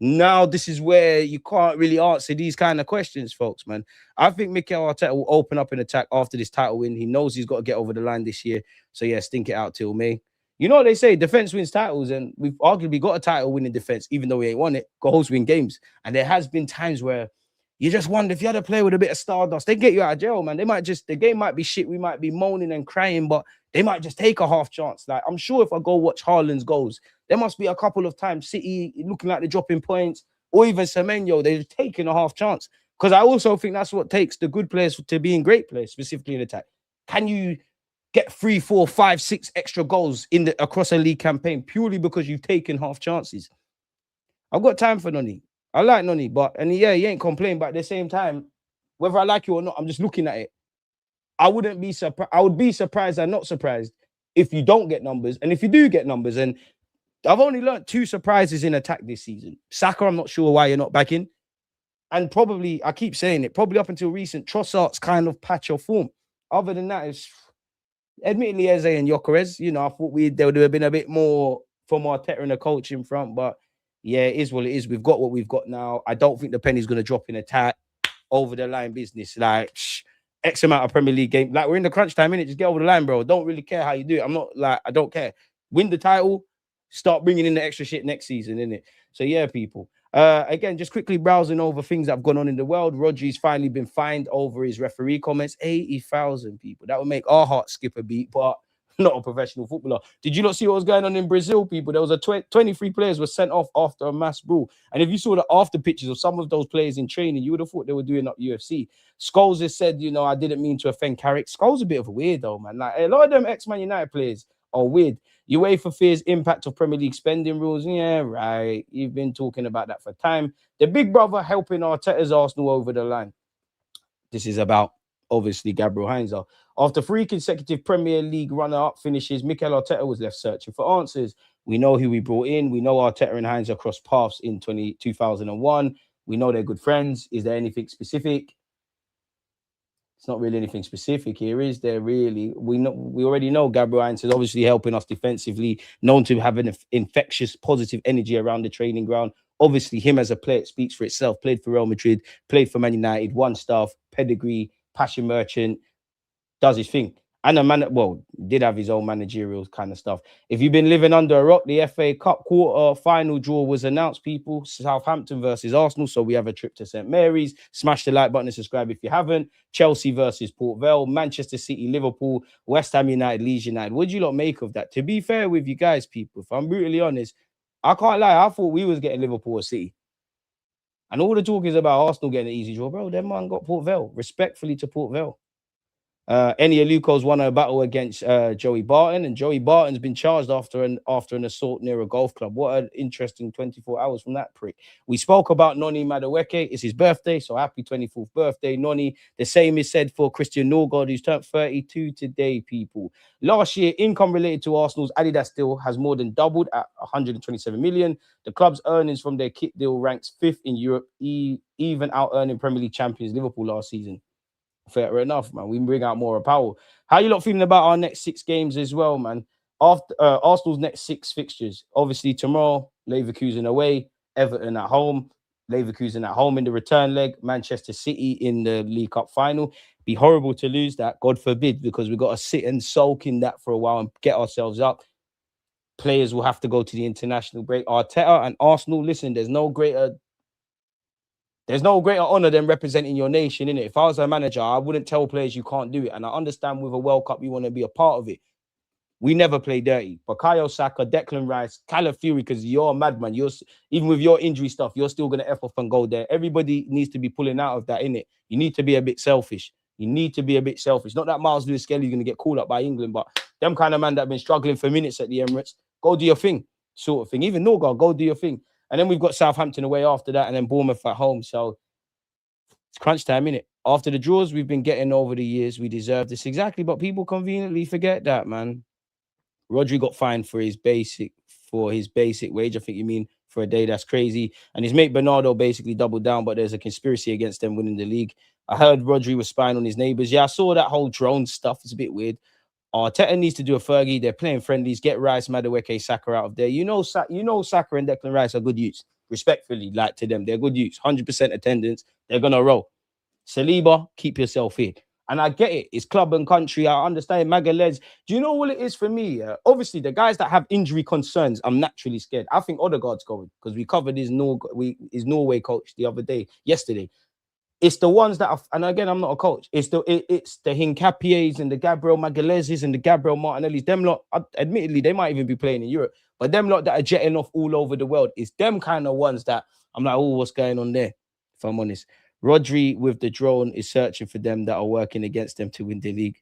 now this is where you can't really answer these kind of questions, folks, man. I think Mikel Arteta will open up an attack after this title win. He knows he's got to get over the line this year. So, yeah, stink it out till May. You know what they say, defense wins titles, and we've arguably got a title winning defense, even though we ain't won it. Goals win games. And there has been times where you just wonder if you had a player with a bit of stardust, they get you out of jail, man. They might just, the game might be shit. We might be moaning and crying, but they might just take a half chance. Like, I'm sure if I go watch Haaland's goals, there must be a couple of times City looking like they're dropping points, or even Semenyo, they're taking a half chance. Because I also think that's what takes the good players to being great players, specifically in attack. Can you get 3, 4, 5, 6 extra goals across a league campaign purely because you've taken half chances? I've got time for Noni. I like Noni, and yeah, he ain't complaining, but at the same time, whether I like you or not, I'm just looking at it. I wouldn't be surprised. I would be surprised and not surprised if you don't get numbers. And if you do get numbers, and I've only learned 2 surprises in attack this season. Saka, I'm not sure why you're not back in. And probably, I keep saying it, probably up until recent, Trossard's kind of patch of form. Other than that, it's admittedly Eze and Gyökeres. You know, I thought there would have been a bit more from Arteta and the coach in front, but yeah, it is what it is. We've got what we've got now. I don't think the penny's going to drop in attack. Over the line business, like X amount of Premier League game. Like, we're in the crunch time, innit? Just get over the line, bro. Don't really care how you do it. I'm not like, I don't care. Win the title, start bringing in the extra shit next season, innit? So yeah, people. Again, just quickly browsing over things that have gone on in the world. Rodri's finally been fined over his referee comments. 80,000 people. That would make our heart skip a beat, but not a professional footballer. Did you not see what was going on in Brazil, people? There was a 23 players were sent off after a mass brawl. And if you saw the after pictures of some of those players in training, you would have thought they were doing up UFC. Scholes has said, you know, I didn't mean to offend Carrick. Scholes a bit of a weirdo, man. Like, a lot of them ex-Man United players are weird. UEFA fears impact of Premier League spending rules. Yeah, right. You've been talking about that for time. The big brother helping Arteta's Arsenal over the line. This is about, obviously, Gabriel Heinze. After 3 consecutive Premier League runner-up finishes, Mikel Arteta was left searching for answers. We know who we brought in. We know Arteta and Heinze crossed paths in 2001. We know they're good friends. Is there anything specific? It's not really anything specific here, is there really? We already know Gabriel Heinze is obviously helping us defensively, known to have an infectious, positive energy around the training ground. Obviously, him as a player, it speaks for itself. Played for Real Madrid, played for Man United, won stuff, pedigree, passion merchant, does his thing. And a man, well, did have his own managerial kind of stuff. If you've been living under a rock, the FA Cup quarter final draw was announced, people. Southampton versus Arsenal. So we have a trip to St. Mary's. Smash the like button and subscribe if you haven't. Chelsea versus Port Vale. Manchester City, Liverpool, West Ham United, Leeds United. What do you lot make of that? To be fair with you guys, people, if I'm brutally honest, I can't lie. I thought we was getting Liverpool or City. And all the talk is about Arsenal getting an easy draw. Bro, them man got Port Vale. Respectfully to Port Vale. Eni Aluko's won a battle against Joey Barton, and Joey Barton's been charged after an assault near a golf club. What an interesting 24 hours from that prick. We spoke about Noni Madueke. It's his birthday, so happy 24th birthday, Noni. The same is said for Christian Norgard, who's turned 32 today, people. Last year, income related to Arsenal's Adidas deal has more than doubled at 127 million. The club's earnings from their kit deal ranks 5th in Europe, even out earning Premier League champions Liverpool last season. Fair enough, man. We can bring out more power. How you lot feeling about our next 6 games as well, man? After Arsenal's next 6 fixtures, obviously tomorrow, Leverkusen away, Everton at home, Leverkusen at home in the return leg, Manchester City in the League Cup final. Be horrible to lose that, God forbid, because we've got to sit and sulk in that for a while and get ourselves up. Players will have to go to the international break. Arteta and Arsenal, listen, there's no greater honor than representing your nation, innit? If I was a manager, I wouldn't tell players you can't do it. And I understand with a World Cup, you want to be a part of it. We never play dirty. Bukayo Saka, Declan Rice, Calafiori, because you're a madman. Even with your injury stuff, you're still gonna F off and go there. Everybody needs to be pulling out of that, innit? You need to be a bit selfish. You need to be a bit selfish. Not that Miles Lewis Skelly's gonna get called up by England, but them kind of man that have been struggling for minutes at the Emirates, go do your thing, sort of thing. Even Norgard, go do your thing. And then we've got Southampton away after that, and then Bournemouth at home. So it's crunch time, innit? After the draws we've been getting over the years, we deserve this exactly. But people conveniently forget that, man. Rodri got fined for his basic wage. I think you mean for a day. That's crazy. And his mate Bernardo basically doubled down, but there's a conspiracy against them winning the league. I heard Rodri was spying on his neighbours. Yeah, I saw that whole drone stuff. It's a bit weird. Arteta needs to do a Fergie. They're playing friendlies. Get Rice, Madueke, Saka out of there. You know Saka and Declan Rice are good youths. Respectfully, like to them, they're good youths. 100% attendance. They're gonna roll. Saliba, keep yourself here. And I get it. It's club and country. I understand. Magalhaes. Do you know what it is for me? Obviously, the guys that have injury concerns, I'm naturally scared. I think Odegaard's going because we covered his Norway coach yesterday. It's the ones that and again, I'm not a coach. It's the Hincapiés and the Gabriel Magalhaes and the Gabriel Martinellis. Them lot, admittedly, they might even be playing in Europe, but them lot that are jetting off all over the world, it's them kind of ones that I'm like, oh, what's going on there? If I'm honest. Rodri with the drone is searching for them that are working against them to win the league.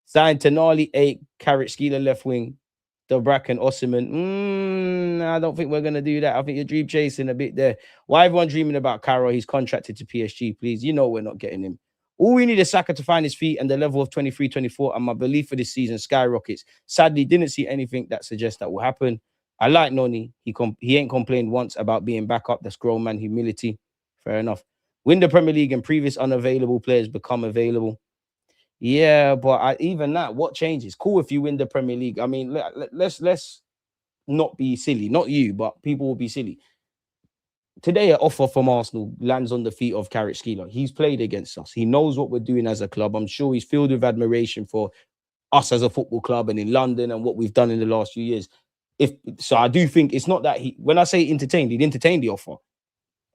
Signed Tonali 8, Carrot Skeeler left wing, Dobrak and Osimhen. I don't think we're going to do that. I think you're dream chasing a bit there. Why everyone dreaming about Caro? He's contracted to PSG, please. You know we're not getting him. All we need is Saka to find his feet and the level of 23-24, and my belief for this season skyrockets. Sadly, didn't see anything that suggests that will happen. I like Noni. He ain't complained once about being back up. That's grown man humility. Fair enough. Win the Premier League and previous unavailable players become available. Yeah, but even that, what changes? Cool if you win the Premier League. I mean, let's not be silly. Not you, but people will be silly. Today, an offer from Arsenal lands on the feet of Carrot Skeeler. He's played against us. He knows what we're doing as a club. I'm sure he's filled with admiration for us as a football club and in London and what we've done in the last few years. So I do think it's not that when I say entertained, he'd entertained the offer.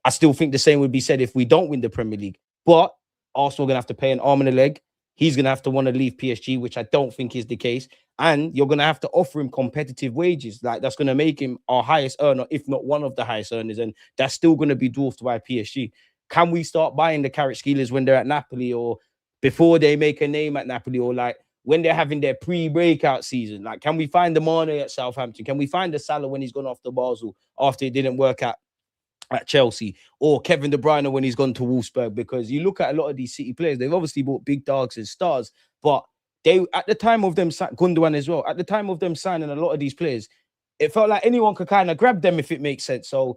I still think the same would be said if we don't win the Premier League. But Arsenal are going to have to pay an arm and a leg. He's going to have to want to leave PSG, which I don't think is the case. And you're going to have to offer him competitive wages. Like, that's going to make him our highest earner, if not one of the highest earners. And that's still going to be dwarfed by PSG. Can we start buying the Carrot Skeelers when they're at Napoli or before they make a name at Napoli or like when they're having their pre-breakout season? Like, can we find the Mane at Southampton? Can we find the Salah when he's gone off to Basel after it didn't work out at Chelsea, or Kevin De Bruyne when he's gone to Wolfsburg? Because you look at a lot of these City players, they've obviously bought big dogs and stars, but they, at the time of them, Gundogan as well, at the time of them signing a lot of these players, it felt like anyone could kind of grab them if it makes sense. So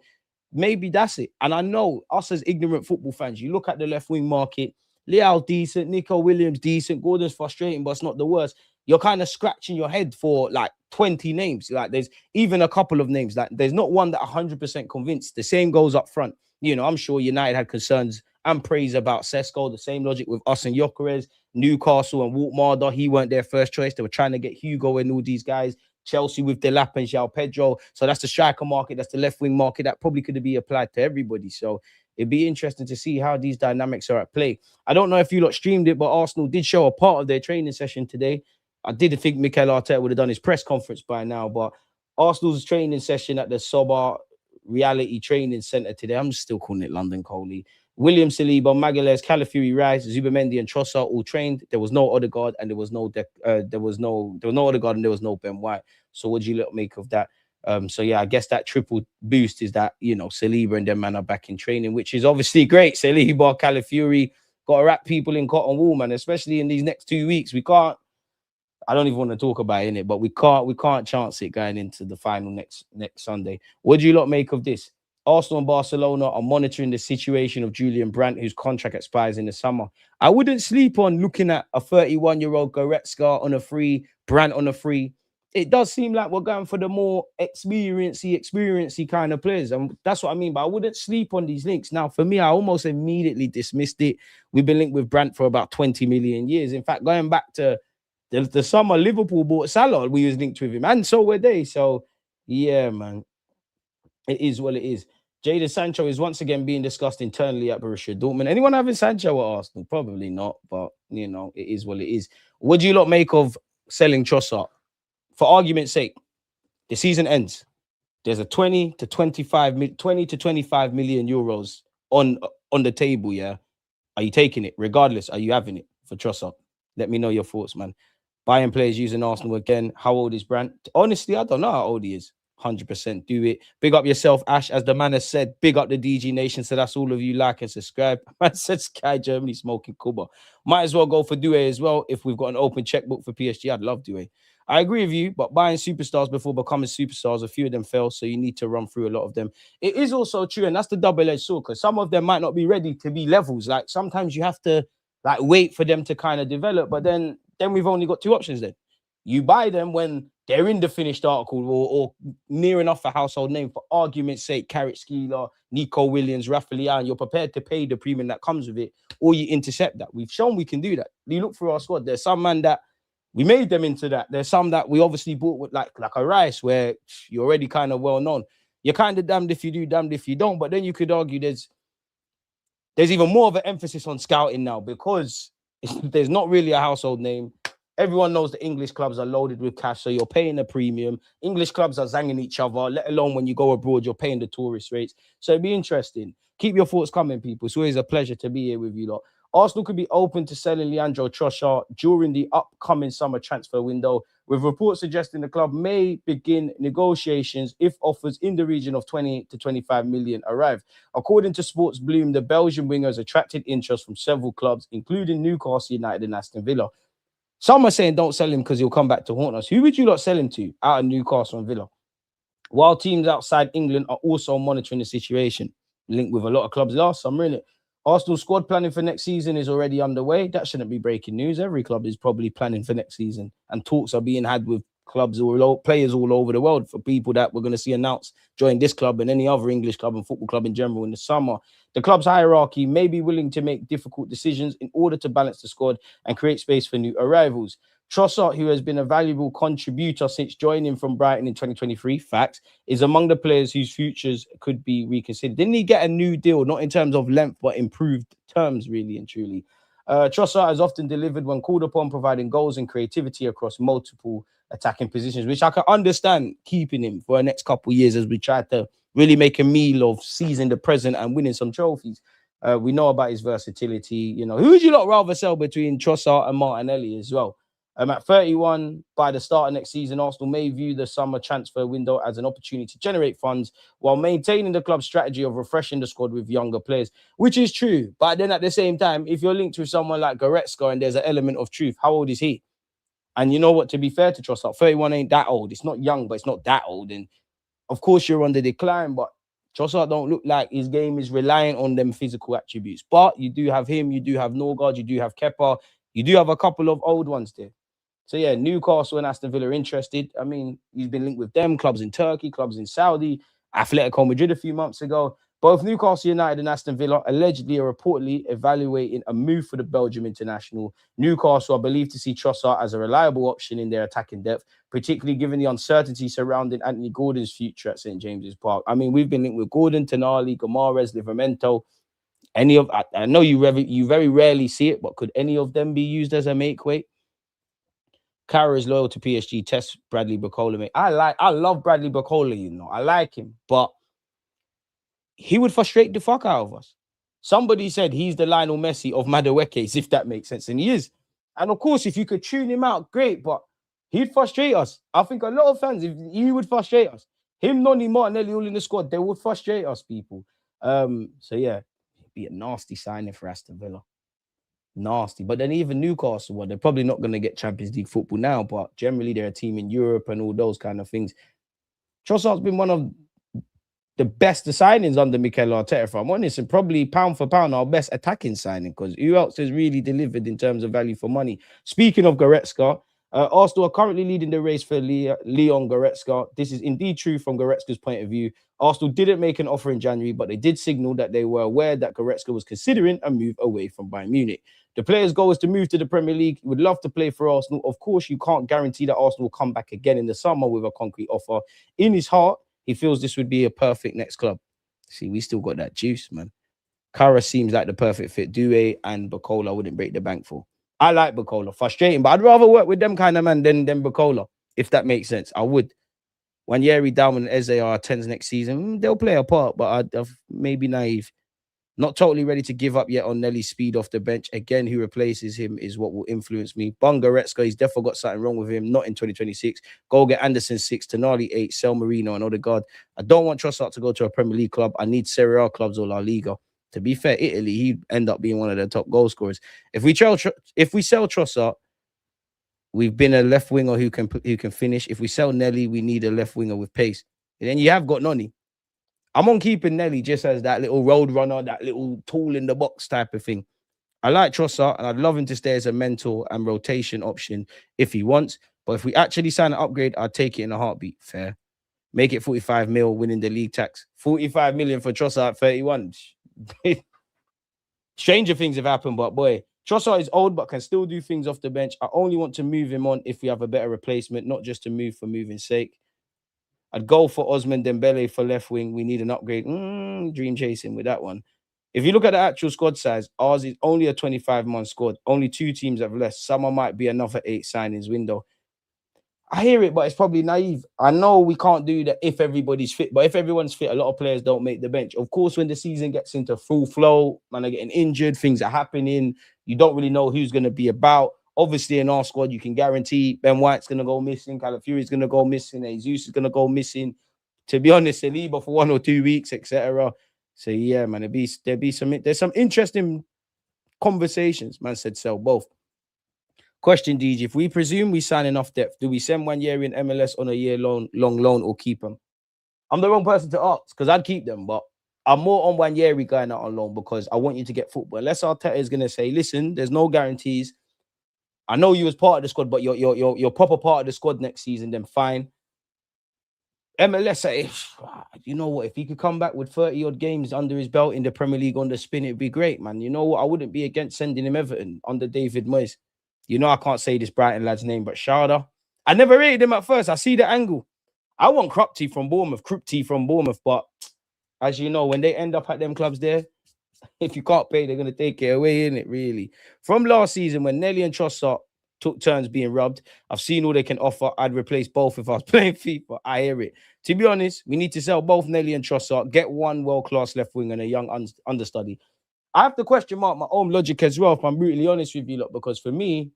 maybe that's it. And I know us as ignorant football fans, you look at the left wing market, Leao decent, Nico Williams decent, Gordon's frustrating, but it's not the worst. You're kind of scratching your head for like 20 names. Like, there's even a couple of names. Like, there's not one that 100% convinced. The same goes up front. You know, I'm sure United had concerns and praise about Sesko. The same logic with us and Gyökeres, Newcastle and Waltmarder. He weren't their first choice. They were trying to get Hugo and all these guys. Chelsea with Delap and João Pedro. So that's the striker market. That's the left wing market. That probably could be applied to everybody. So it'd be interesting to see how these dynamics are at play. I don't know if you lot streamed it, but Arsenal did show a part of their training session today. I did think Mikel Arteta would have done his press conference by now, but Arsenal's training session at the Soba Reality Training Centre today, I'm still calling it London Coley. William Saliba, Magalhaes, Calafiori, Rice, Zubamendi, and Trossard all trained. There was no Odegaard and there was no Odegaard and there was no Ben White. So what do you lot make of that? So yeah, I guess that triple boost is that, you know, Saliba and them man are back in training, which is obviously great. Saliba, Calafiori, got to wrap people in cotton wool, man, especially in these next 2 weeks. I don't even want to talk about it, innit? But we can't chance it going into the final next Sunday. What do you lot make of this? Arsenal and Barcelona are monitoring the situation of Julian Brandt, whose contract expires in the summer. I wouldn't sleep on looking at a 31-year-old Goretzka on a free, Brandt on a free. It does seem like we're going for the more experiencey kind of players. And that's what I mean. But I wouldn't sleep on these links. Now, for me, I almost immediately dismissed it. We've been linked with Brandt for about 20 million years. In fact, going back to the summer Liverpool bought Salah, we was linked with him, and so were they. So, yeah, man, it is what it is. Jadon Sancho is once again being discussed internally at Borussia Dortmund. Anyone having Sancho at Arsenal? Probably not, but, you know, it is what it is. What do you lot make of selling Trossard. For argument's sake, the season ends. There's a 20 to 25 million euros on the table, yeah? Are you taking it? Regardless, are you having it for Trossard? Let me know your thoughts, man. Buying players using Arsenal again. How old is Brandt? Honestly, I don't know how old he is. 100% do it. Big up yourself, Ash. As the man has said, big up the DG Nation. So that's all of you. Like and subscribe. Man said Sky Germany smoking Kuba. Might as well go for Doué as well. If we've got an open checkbook for PSG, I'd love Doué. I agree with you, but buying superstars before becoming superstars, a few of them fail, so you need to run through a lot of them. It is also true, and that's the double-edged sword, because some of them might not be ready to be levels. Like, sometimes you have to wait for them to kind of develop, but then we've only got two options then. You buy them when they're in the finished article or near enough a household name. For argument's sake, Carrot Skeeler, Nico Williams, Rafael, and you're prepared to pay the premium that comes with it, or you intercept that. We've shown we can do that. You look through our squad, there's some man that we made them into that. There's some that we obviously bought with like a Rice, where you're already kind of well known. You're kind of damned if you do, damned if you don't. But then you could argue there's even more of an emphasis on scouting now, because there's not really a household name. Everyone knows the English clubs are loaded with cash, so you're paying a premium. English clubs are zanging each other, let alone when you go abroad, you're paying the tourist rates. So it'd be interesting. Keep your thoughts coming, people. It's always a pleasure to be here with you lot. Arsenal could be open to selling Leandro Trossard during the upcoming summer transfer window, with reports suggesting the club may begin negotiations if offers in the region of 20 to 25 million arrive. According to Sports Bloom, the Belgian winger has attracted interest from several clubs, including Newcastle United and Aston Villa. Some are saying don't sell him because he'll come back to haunt us. Who would you lot sell him to out of Newcastle and Villa? While teams outside England are also monitoring the situation, linked with a lot of clubs last summer, innit? Arsenal squad planning for next season is already underway. That shouldn't be breaking news. Every club is probably planning for next season, and talks are being had with clubs players all over the world for people that we're going to see announced join this club and any other English club and football club in general in the summer. The club's hierarchy may be willing to make difficult decisions in order to balance the squad and create space for new arrivals. Trossard, who has been a valuable contributor since joining from Brighton in 2023, facts, is among the players whose futures could be reconsidered. Didn't he get a new deal, not in terms of length, but improved terms, really and truly? Trossard has often delivered when called upon, providing goals and creativity across multiple attacking positions, which I can understand keeping him for the next couple of years as we try to really make a meal of seizing the present and winning some trophies. We know about his versatility. You know, who would you lot rather sell between Trossard and Martinelli as well? At 31, by the start of next season, Arsenal may view the summer transfer window as an opportunity to generate funds while maintaining the club's strategy of refreshing the squad with younger players, which is true. But then at the same time, if you're linked with someone like Goretzka and there's an element of truth, how old is he? And you know what, to be fair to Trossard, 31 ain't that old. It's not young, but it's not that old. And of course, you're on the decline, but Trossard don't look like his game is reliant on them physical attributes. But you do have him, you do have Norgard, you do have Kepa, you do have a couple of old ones there. So yeah, Newcastle and Aston Villa are interested. I mean, he's been linked with them, clubs in Turkey, clubs in Saudi, Atletico Madrid a few months ago. Both Newcastle United and Aston Villa allegedly are reportedly evaluating a move for the Belgium international. Newcastle are believed to see Trossard as a reliable option in their attacking depth, particularly given the uncertainty surrounding Anthony Gordon's future at St. James's Park. I mean, we've been linked with Gordon, Tonali, Gomares, Livramento. I know you very rarely see it, but could any of them be used as a make weight? Cara is loyal to PSG. Test Bradley Bacola, mate. I love Bradley Bacola, you know. I like him, but he would frustrate the fuck out of us. Somebody said he's the Lionel Messi of Maduekes, if that makes sense, and he is. And of course, if you could tune him out, great, but he'd frustrate us. I think a lot of fans, if he would frustrate us. Him, Noni, Martinelli, all in the squad, they would frustrate us, people. So yeah, it'd be a nasty signing for Aston Villa. Nasty. But then even Newcastle, well, they're probably not going to get Champions League football now, but generally they're a team in Europe and all those kind of things. Trossard's been one of the best signings under Mikel Arteta, if I'm honest, and probably pound for pound our best attacking signing, because who else has really delivered in terms of value for money? Speaking of Goretzka, Arsenal are currently leading the race for Leon Goretzka. This is indeed true from Goretzka's point of view. Arsenal didn't make an offer in January, but they did signal that they were aware that Goretzka was considering a move away from Bayern Munich. The player's goal is to move to the Premier League. He would love to play for Arsenal. Of course, you can't guarantee that Arsenal will come back again in the summer with a concrete offer. In his heart, he feels this would be a perfect next club. See, we still got that juice, man. Cara seems like the perfect fit. Doué and Bacola wouldn't break the bank for. I like Bukola. Frustrating, but I'd rather work with them kind of man than Bukola, if that makes sense. I would. When Yeri, Dalman, and Eze are 10s next season, they'll play a part, but I'd maybe naive. Not totally ready to give up yet on Nelly's speed off the bench. Again, who replaces him is what will influence me. Bongoretzka, he's definitely got something wrong with him. Not in 2026. Go get Anderson 6, Tonali 8, Sel Marino, and Odegaard. I don't want Trossard to go to a Premier League club. I need Serie A clubs or La Liga. To be fair, Italy, he'd end up being one of the top goal scorers. If we sell Trossard, we've been a left winger who can finish. If we sell Nelly, we need a left winger with pace. And then you have got Noni. I'm on keeping Nelly just as that little road runner, that little tool in the box type of thing. I like Trossard, and I'd love him to stay as a mentor and rotation option if he wants. But if we actually sign an upgrade, I'd take it in a heartbeat. Fair. Make it 45 mil, winning the league tax. 45 million for Trossard at 31. Stranger things have happened, but boy, Trossard is old but can still do things off the bench. I only want to move him on if we have a better replacement, not just to move for moving's sake. I'd go for Osman Dembele for left wing. We need an upgrade. Dream chasing with that one. If you look at the actual squad size, ours is only a 25-man squad. Only 2 teams have less. Summer might be another 8 signings window. I hear it, but it's probably naive. I know we can't do that if everybody's fit, but if everyone's fit, a lot of players don't make the bench. Of course, when the season gets into full flow, man are getting injured, things are happening. You don't really know who's going to be about. Obviously, in our squad, you can guarantee Ben White's going to go missing, Calafiori's going to go missing, Jesus is going to go missing. To be honest, Saliba for 1 or 2 weeks, etc. So yeah, man, there's some interesting conversations. Man said sell both. Question, DJ, if we presume we sign enough depth, do we send Wanyeri in MLS on a long loan or keep him? I'm the wrong person to ask because I'd keep them, but I'm more on Wanyeri going out on loan because I want you to get football. Unless Arteta is going to say, listen, there's no guarantees. I know you was part of the squad, but you're proper part of the squad next season, then fine. MLS, you know what? If he could come back with 30-odd games under his belt in the Premier League on the spin, it'd be great, man. You know what? I wouldn't be against sending him Everton under David Moyes. You know I can't say this Brighton lad's name, but Sharda. I never rated him at first. I see the angle. I want Krupke from Bournemouth, but as you know, when they end up at them clubs there, if you can't pay, they're going to take it away, innit, really. From last season, when Nelly and Trossard took turns being rubbed, I've seen all they can offer. I'd replace both if I was playing FIFA. I hear it. To be honest, we need to sell both Nelly and Trossard, get one world-class left wing and a young understudy. I have to question mark my own logic as well, if I'm brutally honest with you, lot, because for me,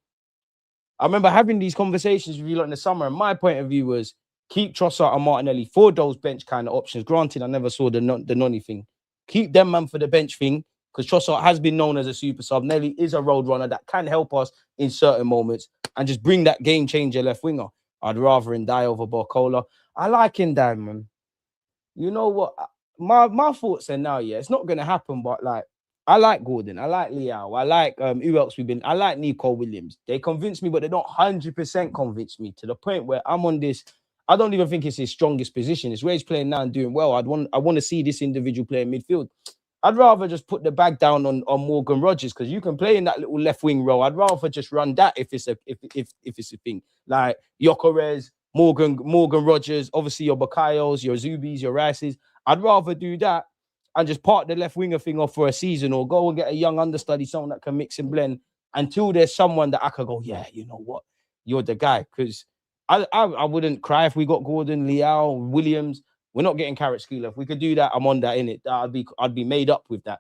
I remember having these conversations with you lot in the summer, and my point of view was keep Trossard and Martinelli for those bench kind of options. Granted, I never saw the Noni thing. Keep them, man, for the bench thing, because Trossard has been known as a super sub. Nelly is a road runner that can help us in certain moments and just bring that game changer left winger. I'd rather Ndai over Barcola. I like Ndai, man. You know what? My thoughts are now, yeah, it's not going to happen, but like, I like Gordon. I like Leao. I like who else we've been. I like Nico Williams. They convince me, but they don't 100% convince me to the point where I'm on this. I don't even think it's his strongest position. It's where he's playing now and doing well. I want to see this individual play in midfield. I'd rather just put the bag down on Morgan Rogers because you can play in that little left wing role. I'd rather just run that if it's a thing. Like Gyökeres, Morgan Rogers, obviously your Bakayos, your Zubis, your Rices. I'd rather do that and just part the left winger thing off for a season or go and get a young understudy, someone that can mix and blend until there's someone that I could go, yeah, you know what? You're the guy. Because I wouldn't cry if we got Gordon, Leao, Williams. We're not getting Kvaratskhelia. If we could do that, I'm on that, innit? I'd be made up with that.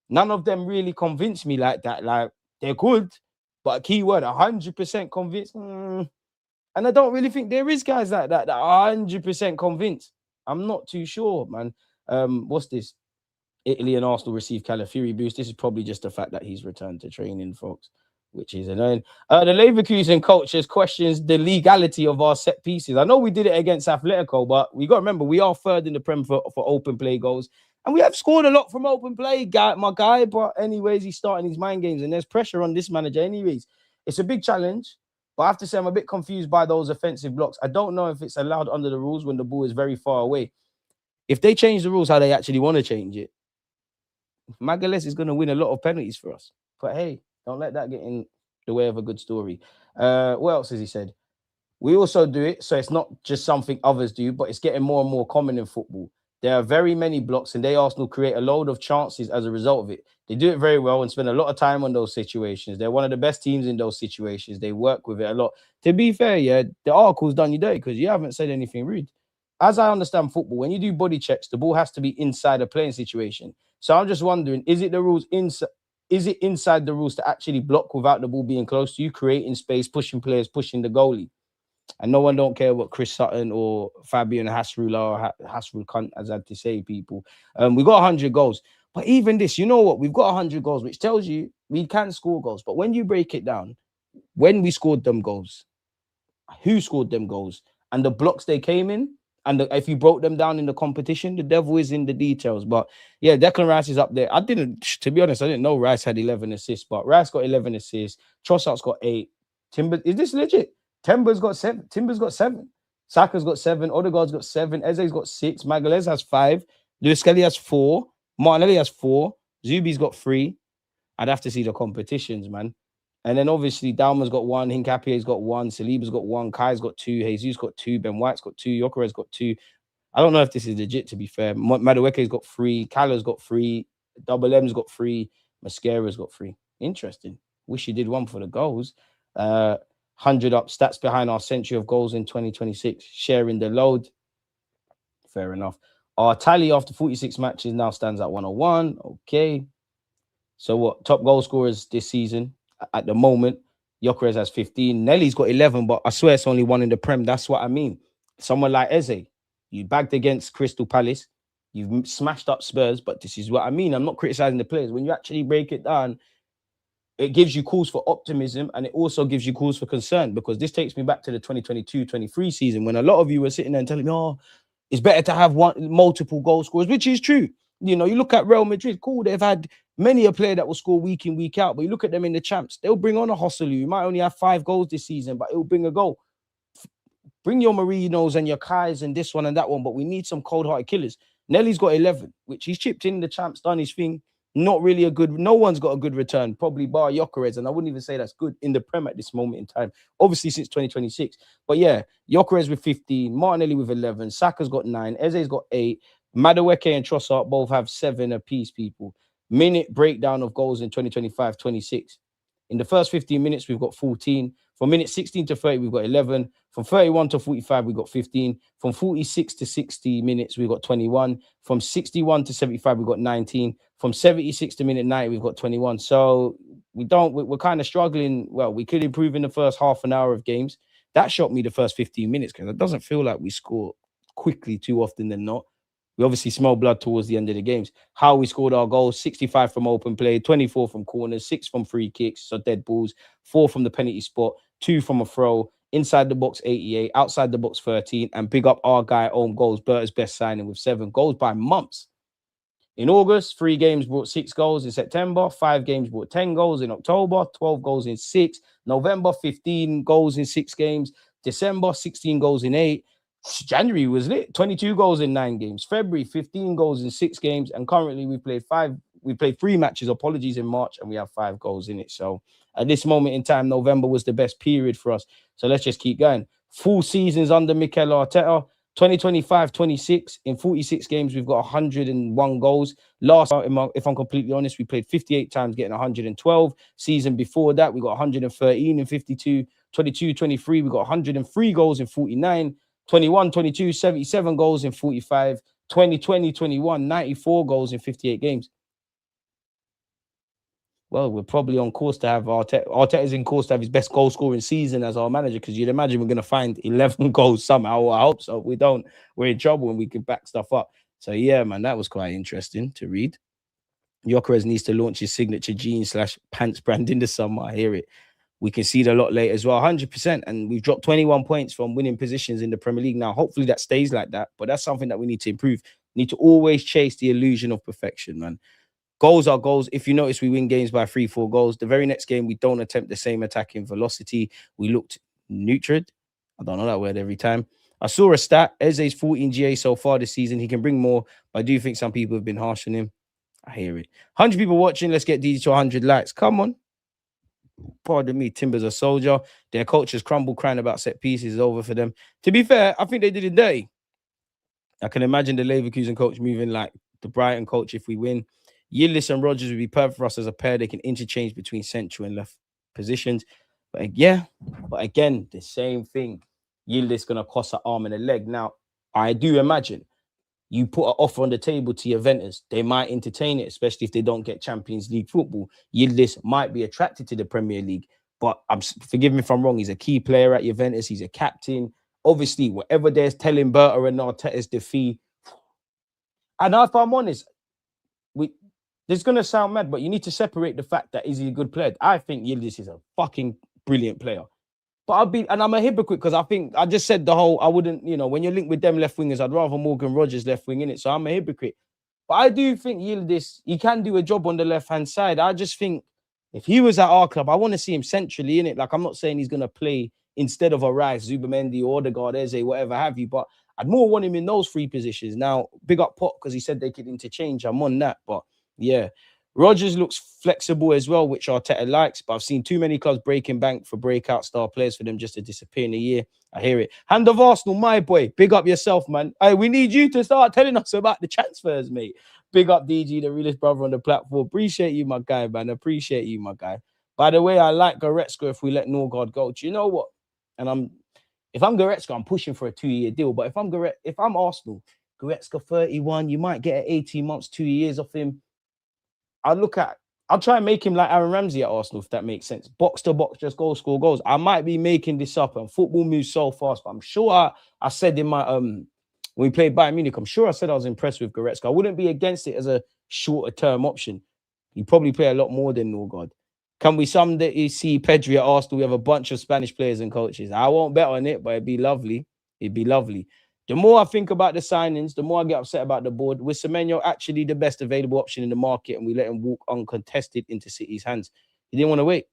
None of them really convinced me like that. Like, they're good, but a key word, 100% convinced. And I don't really think there is guys like that are 100% convinced. I'm not too sure, man. What's this? Italy and Arsenal receive Calafiori boost. This is probably just the fact that he's returned to training, folks, which is annoying. The Leverkusen coach has questions the legality of our set pieces. I know we did it against Atletico, but we got to remember we are third in the Prem for open play goals. And we have scored a lot from open play, my guy. But anyways, he's starting his mind games and there's pressure on this manager anyways. It's a big challenge. But I have to say I'm a bit confused by those offensive blocks. I don't know if it's allowed under the rules when the ball is very far away. If they change the rules how they actually want to change it, Magalhaes is going to win a lot of penalties for us. But hey, don't let that get in the way of a good story. What else has he said? We also do it, so it's not just something others do, but it's getting more and more common in football. There are very many blocks, and they Arsenal create a load of chances as a result of it. They do it very well and spend a lot of time on those situations. They're one of the best teams in those situations. They work with it a lot. To be fair, yeah, the article's done you dirty because you haven't said anything rude. As I understand football, when you do body checks, the ball has to be inside a playing situation. So I'm just wondering, is it the rules inside? Is it inside the rules to actually block without the ball being close to you, creating space, pushing players, pushing the goalie? And no one don't care what Chris Sutton or Fabian Hasrullah or Hasrul Kant has had to say, people. We got 100 goals. But even this, you know what? We've got 100 goals, which tells you we can score goals. But when you break it down, when we scored them goals, who scored them goals, and the blocks they came in, and if you broke them down in the competition, the devil is in the details. But yeah, Declan Rice is up there. To be honest, I didn't know Rice had 11 assists, but Rice got 11 assists. Trossard's got 8. Timber, is this legit? Timber's got 7. Saka's got 7. Odegaard's got 7. Eze's got 6. Magalhaes has 5. Lewis Kelly has 4. Martinelli has 4. Zubi's got 3. I'd have to see the competitions, man. And then obviously Dalman's got 1, Hincapie's got 1, Saliba's got 1, Kai's got 2, Jesus got 2, Ben White's got 2, Gyökeres's got 2. I don't know if this is legit, to be fair. Madueke's got 3, Callah's got 3, Double M's got 3, Mascara's got 3. Interesting. Wish he did one for the goals. 100 up, stats behind our century of goals in 2026, sharing the load. Fair enough. Our tally after 46 matches now stands at 101. Okay. So what? Top goal scorers this season at the moment, Gyökeres has 15. Nelly's got 11, but I swear it's only one in the Prem. That's what I mean. Someone like Eze, you bagged against Crystal Palace. You've smashed up Spurs, but this is what I mean. I'm not criticizing the players. When you actually break it down, it gives you cause for optimism, and it also gives you cause for concern, because this takes me back to the 2022-23 season when a lot of you were sitting there and telling me, oh, it's better to have multiple goal scorers, which is true. You know, you look at Real Madrid, cool, they've had many a player that will score week in, week out, but you look at them in the champs, they'll bring on a Hosselu. You might only have 5 goals this season, but it'll bring a goal. Bring your Marinos and your Kais and this one and that one, but we need some cold-hearted killers. Nelly's got 11, which he's chipped in the champs, done his thing. Not really a good, no one's got a good return, probably bar Gyökeres, and I wouldn't even say that's good in the Prem at this moment in time, obviously since 2026. But yeah, Gyökeres with 15, Martinelli with 11, Saka's got 9, Eze's got 8, Madueke and Trossard both have 7 apiece, people. Minute breakdown of goals in 2025-26. In the first 15 minutes, we've got 14. From minute 16 to 30, we've got 11. From 31 to 45, we've got 15. From 46 to 60 minutes, we've got 21. From 61 to 75, we've got 19. From 76 to minute 90, we've got 21. So we're kind of struggling. Well, we could improve in the first half an hour of games. That shocked me the first 15 minutes, because it doesn't feel like we score quickly too often than not. We obviously smell blood towards the end of the games. How we scored our goals: 65 from open play, 24 from corners, 6 from free kicks, so dead balls, 4 from the penalty spot, 2 from a throw, inside the box 88, outside the box 13, and big up our guy own goals, Berta's best signing with 7 goals by months. In August, 3 games brought 6 goals. In September, 5 games brought 10 goals. In October, 12 goals in 6. November, 15 goals in 6 games. December, 16 goals in 8. January was lit, 22 goals in 9 games. February, 15 goals in 6 games. And currently we played 3 matches, apologies, in March, and we have 5 goals in it. So at this moment in time, November was the best period for us. So let's just keep going. Full seasons under Mikel Arteta. 2025-26, in 46 games, we've got 101 goals. Last, if I'm completely honest, we played 58 times, getting 112. Season before that, we got 113 in 52. 22-23, we got 103 goals in 49. 21-22, 77 goals in 45. 2020-21, 94 goals in 58 games. Well, we're probably on course to have Arteta's in course to have his best goal scoring season as our manager, because you'd imagine we're going to find 11 goals somehow. I hope so. If we don't, we're in trouble and we can back stuff up. So yeah, man, that was quite interesting to read. Gyökeres needs to launch his signature jeans/pants brand in the summer. I hear it. We can see it a lot later as well, 100%. And we've dropped 21 points from winning positions in the Premier League now. Hopefully that stays like that. But that's something that we need to improve. Need to always chase the illusion of perfection, man. Goals are goals. If you notice, we win games by 3-4 goals. The very next game, we don't attempt the same attacking velocity. We looked neutral. I don't know that word every time. I saw a stat. Eze's 14 GA so far this season. He can bring more, but I do think some people have been harsh on him. I hear it. 100 people watching. Let's get DD to 100 likes. Come on. Pardon me. Timber's a soldier. Their cultures crumble, crying about set pieces is over for them. To be fair, I think they did it dirty. I can imagine the Leverkusen coach moving like the Brighton coach if we win. Yildiz and Rogers would be perfect for us as a pair. They can interchange between central and left positions. But yeah, but again, the same thing. Yildiz going to cost an arm and a leg. Now, I do imagine you put an offer on the table to Juventus, they might entertain it, especially if they don't get Champions League football. Yildiz might be attracted to the Premier League, but forgive me if I'm wrong. He's a key player at Juventus. He's a captain. Obviously, whatever they're telling Berta and Arteta's the fee. And if I'm honest, this is going to sound mad, but you need to separate the fact that is he a good player. I think Yildiz is a fucking brilliant player. But I'm a hypocrite because I just said the whole, I wouldn't, when you're linked with them left wingers, I'd rather Morgan Rogers left wing in it. So I'm a hypocrite. But I do think Yildiz, he can do a job on the left-hand side. I just think if he was at our club, I want to see him centrally in it. Like, I'm not saying he's going to play instead of a Rice, Zubamendi, or Odegaard, Eze, whatever have you. But I'd more want him in those three positions. Now, big up Pot because he said they could interchange. I'm on that. But yeah. Rogers looks flexible as well, which Arteta likes, but I've seen too many clubs breaking bank for breakout star players for them just to disappear in a year. I hear it. Hand of Arsenal, my boy. Big up yourself, man. Hey, we need you to start telling us about the transfers, mate. Big up DG, the realest brother on the platform. Appreciate you, my guy, man. Appreciate you, my guy. By the way, I like Goretzka if we let Norgard go. Do you know what? And if I'm Goretzka, I'm pushing for a 2-year deal. But if I'm Arsenal, Goretzka 31, you might get 18 months, 2 years off him. I'll try and make him like Aaron Ramsey at Arsenal, if that makes sense. Box to box, just go score goals. I might be making this up, and football moves so fast. But I'm sure I said in my when we played Bayern Munich, I'm sure I said I was impressed with Goretzka. I wouldn't be against it as a shorter term option. He probably play a lot more than Norgard. Can we someday see Pedri at Arsenal? We have a bunch of Spanish players and coaches. I won't bet on it, but it'd be lovely. It'd be lovely. The more I think about the signings, the more I get upset about the board. Was Semenyo actually the best available option in the market, and we let him walk uncontested into City's hands? He didn't want to wait.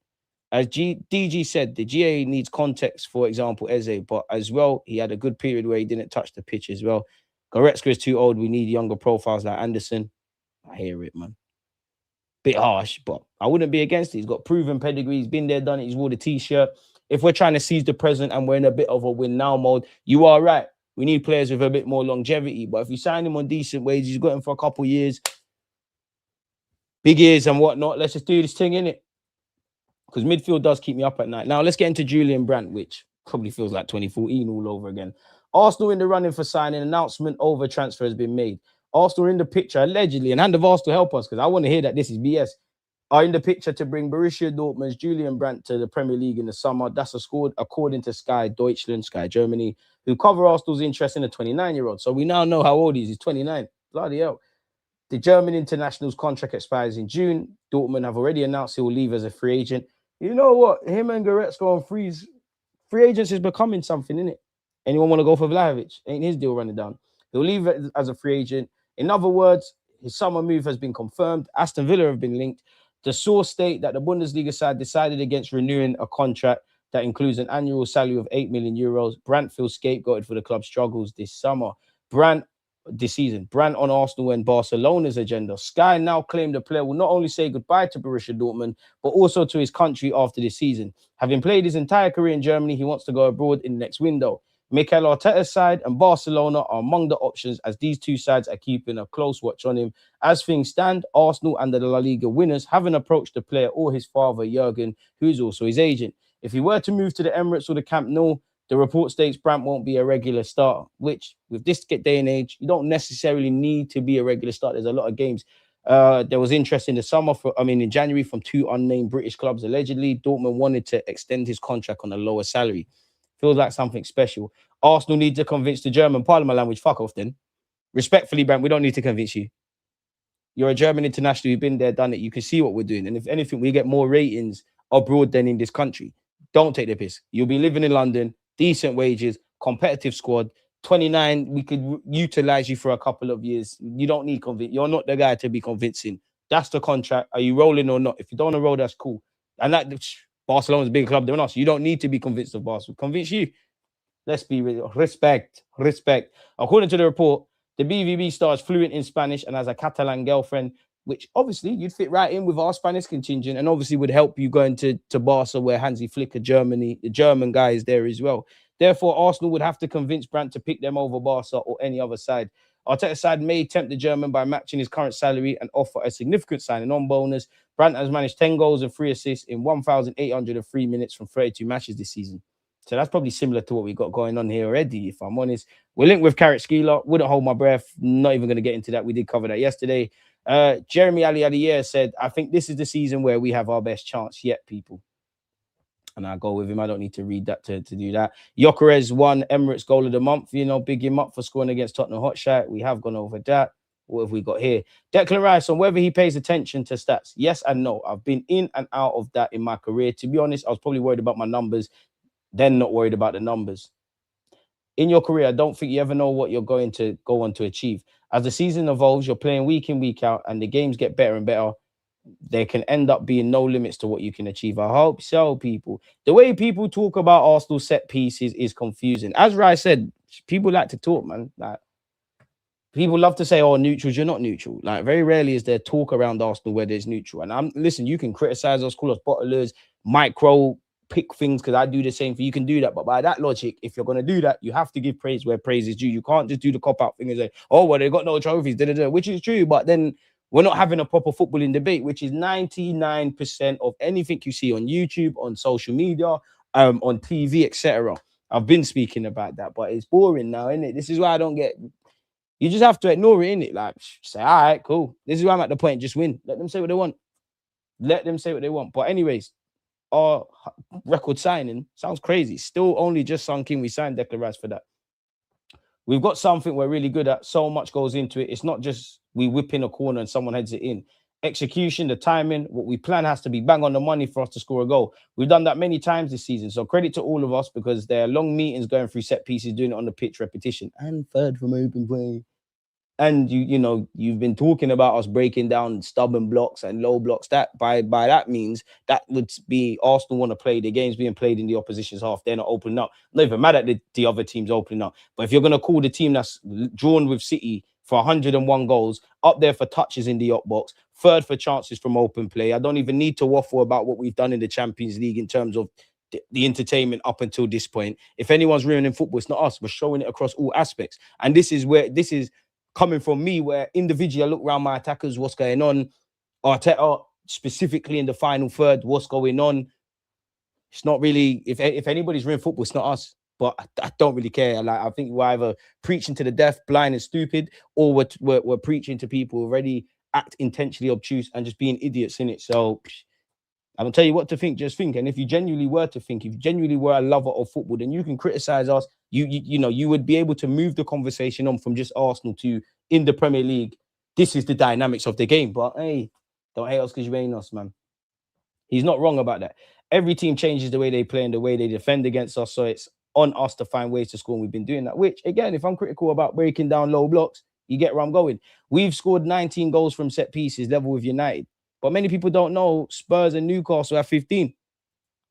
As DG said, the GA needs context, for example, Eze, but as well, he had a good period where he didn't touch the pitch as well. Goretzka is too old. We need younger profiles like Anderson. I hear it, man. Bit harsh, but I wouldn't be against it. He's got proven pedigree. He's been there, done it. He's wore the T-shirt. If we're trying to seize the present and we're in a bit of a win now mode, you are right. We need players with a bit more longevity. But if you sign him on decent wages, you've got him for a couple of years, big years and whatnot, let's just do this thing, innit? Because midfield does keep me up at night. Now, let's get into Julian Brandt, which probably feels like 2014 all over again. Arsenal in the running for signing. Announcement over transfer has been made. Arsenal in the picture, allegedly, and Hand of Arsenal help us, because I want to hear that this is BS, are in the picture to bring Borussia Dortmund's Julian Brandt to the Premier League in the summer. That's according to Sky Deutschland, Sky Germany, who cover Arsenal's interest in a 29-year-old. So we now know how old he is. He's 29. Bloody hell. The German international's contract expires in June. Dortmund have already announced he will leave as a free agent. You know what? Him and Goretzka on free agents is becoming something, isn't it? Anyone want to go for Vlahovic? Ain't his deal running down. He'll leave as a free agent. In other words, his summer move has been confirmed. Aston Villa have been linked. The source state that the Bundesliga side decided against renewing a contract that includes an annual salary of 8 million euros. Brandt feels scapegoated for the club's struggles this season. Brandt on Arsenal and Barcelona's agenda. Sky now claimed the player will not only say goodbye to Borussia Dortmund, but also to his country after this season. Having played his entire career in Germany, he wants to go abroad in the next window. Mikel Arteta's side and Barcelona are among the options, as these two sides are keeping a close watch on him. As things stand, Arsenal and the La Liga winners haven't approached the player or his father, Jurgen, who is also his agent. If he were to move to the Emirates or the Camp Nou, the report states Brandt won't be a regular starter, which with this day and age, you don't necessarily need to be a regular starter. There's a lot of games. There was interest in the summer, in January from two unnamed British clubs. Allegedly, Dortmund wanted to extend his contract on a lower salary. Feels like something special. Arsenal need to convince the German parliament language. Fuck off then. Respectfully, Brandt, we don't need to convince you. You're a German international. You've been there, done it. You can see what we're doing. And if anything, we get more ratings abroad than in this country. Don't take the piss. You'll be living in London, decent wages, competitive squad. 29, we could utilize you for a couple of years. You don't need convince. You're not the guy to be convincing. That's the contract. Are you rolling or not? If you don't want to roll, that's cool. And that Barcelona's a bigger club than us. You don't need to be convinced of Barcelona. Convince you. Let's be real. Respect. According to the report, the BVB star is fluent in Spanish and has a Catalan girlfriend, which obviously you'd fit right in with our Spanish contingent and obviously would help you going to Barca where Hansi Flick, the German guy, is there as well. Therefore, Arsenal would have to convince Brandt to pick them over Barca or any other side. Arteta's side may tempt the German by matching his current salary and offer a significant signing-on bonus. Brandt has managed 10 goals and 3 assists in 1,803 minutes from 32 matches this season. So that's probably similar to what we got going on here already, if I'm honest. We're linked with Carrot Skeeler. Wouldn't hold my breath. Not even going to get into that. We did cover that yesterday. Jeremy Ali Adier said, I think this is the season where we have our best chance yet, people. And I go with him. I don't need to read that to do that. Gyökeres won Emirates Goal of the Month. You know, big him up for scoring against Tottenham Hotspur. We have gone over that. What have we got here? Declan Rice on whether he pays attention to stats. Yes and no. I've been in and out of that in my career. To be honest, I was probably worried about my numbers, then not worried about the numbers. In your career, I don't think you ever know what you're going to go on to achieve. As the season evolves, you're playing week in, week out, and the games get better and better. There can end up being no limits to what you can achieve. I hope so, people. The way people talk about Arsenal set pieces is confusing. As Rice said, people like to talk, man. Like, people love to say, oh, neutrals, you're not neutral. Like, very rarely is there talk around Arsenal where there's neutral. And listen, you can criticize us, call us bottlers, micro pick things, because I do the same thing. You can do that. But by that logic, if you're going to do that, you have to give praise where praise is due. You can't just do the cop-out thing and say, oh, well, they got no trophies, which is true. But then we're not having a proper footballing debate, which is 99% of anything you see on YouTube, on social media, on TV, etc. I've been speaking about that, but it's boring now, isn't it? This is why I don't get... You just have to ignore it, innit? Like, say, all right, cool. This is why I'm at the point. Just win. Let them say what they want. Let them say what they want. But anyways, our record signing sounds crazy. Still only just sunk in. We signed Declan Rice for that. We've got something we're really good at. So much goes into it. It's not just we whip in a corner and someone heads it in. Execution, the timing, what we plan has to be bang on the money for us to score a goal. We've done that many times this season. So credit to all of us, because there are long meetings going through set pieces, doing it on the pitch, repetition, and third from open play. And you've been talking about us breaking down stubborn blocks and low blocks. That by that means that would be Arsenal want to play the games being played in the opposition's half. They're not opening up. Not even mad at the other teams opening up. But if you're going to call the team that's drawn with City for 101 goals, up there for touches in the up box, third for chances from open play, I don't even need to waffle about what we've done in the Champions League in terms of the entertainment up until this point. If anyone's ruining football, it's not us. We're showing it across all aspects. And this is coming from me, where individually I look around my attackers, what's going on. Arteta, specifically in the final third, what's going on. It's not really, if anybody's ruining football, it's not us. But I don't really care. Like, I think we're either preaching to the deaf, blind and stupid, or we're preaching to people who already act intentionally obtuse and just being idiots in it. So I don't tell you what to think, just think. And if you genuinely were to think, if you genuinely were a lover of football, then you can criticize us. You would be able to move the conversation on from just Arsenal to, in the Premier League, this is the dynamics of the game. But hey, don't hate us because you ain't us, man. He's not wrong about that. Every team changes the way they play and the way they defend against us. So it's on us to find ways to score. And we've been doing that, which, again, if I'm critical about breaking down low blocks, you get where I'm going. We've scored 19 goals from set pieces, level with United. But many people don't know Spurs and Newcastle have 15.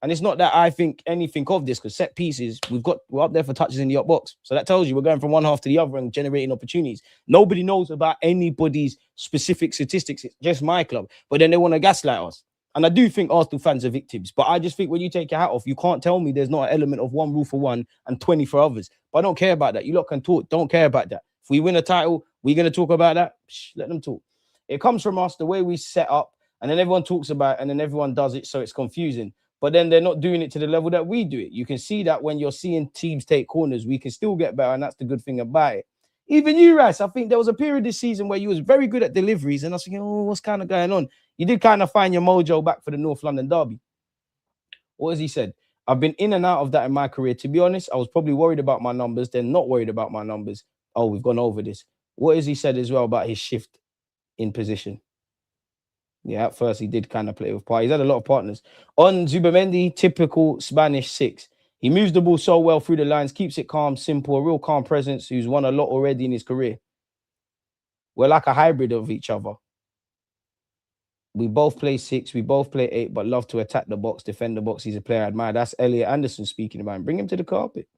And it's not that I think anything of this, because set pieces, we're up there for touches in the up box. So that tells you we're going from one half to the other and generating opportunities. Nobody knows about anybody's specific statistics. It's just my club. But then they want to gaslight us. And I do think Arsenal fans are victims. But I just think when you take your hat off, you can't tell me there's not an element of one rule for one and 20 for others. But I don't care about that. You lot can talk. Don't care about that. If we win a title, we're going to talk about that. Let them talk. It comes from us, the way we set up. And then everyone talks about it, and then everyone does it, so it's confusing. But then they're not doing it to the level that we do it. You can see that when you're seeing teams take corners, we can still get better, and that's the good thing about it. Even you, Rice, I think there was a period this season where you was very good at deliveries, and I was thinking, oh, what's kind of going on? You did kind of find your mojo back for the North London derby. What has he said? I've been in and out of that in my career. To be honest, I was probably worried about my numbers, then not worried about my numbers. Oh, we've gone over this. What has he said as well about his shift in position? Yeah, at first he did kind of play with part. He's had a lot of partners. On Zubamendi, typical Spanish 6. He moves the ball so well through the lines, keeps it calm, simple, a real calm presence, who's won a lot already in his career. We're like a hybrid of each other. We both play 6, we both play 8, but love to attack the box, defend the box. He's a player I admire. That's Elliot Anderson speaking about him. Bring him to the carpet.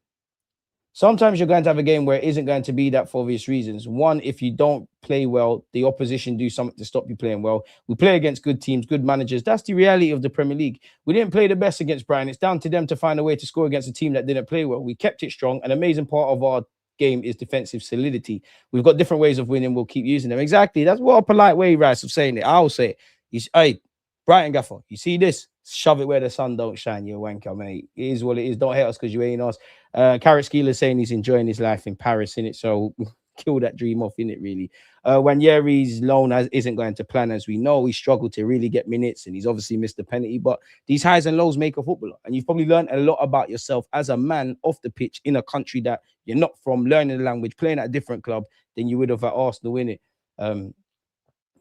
Sometimes you're going to have a game where it isn't going to be that for obvious reasons. One, if you don't play well, the opposition do something to stop you playing well. We play against good teams, good managers. That's the reality of the Premier League. We didn't play the best against Brighton. It's down to them to find a way to score against a team that didn't play well. We kept it strong. An amazing part of our game is defensive solidity. We've got different ways of winning. We'll keep using them. Exactly. That's what a polite way, Rice, of saying it. I'll say it. Hey, Brighton Gaffer, you see this? Shove it where the sun don't shine, you wanker, mate. It is what it is. Don't hate us because you ain't us. Carrot Skeeler saying he's enjoying his life in Paris, innit? So kill that dream off, innit, really? Waneri's loan isn't going to plan, as we know. He struggled to really get minutes, and he's obviously missed the penalty. But these highs and lows make a footballer. And you've probably learned a lot about yourself as a man off the pitch in a country that you're not from, learning the language, playing at a different club than you would have at Arsenal, innit?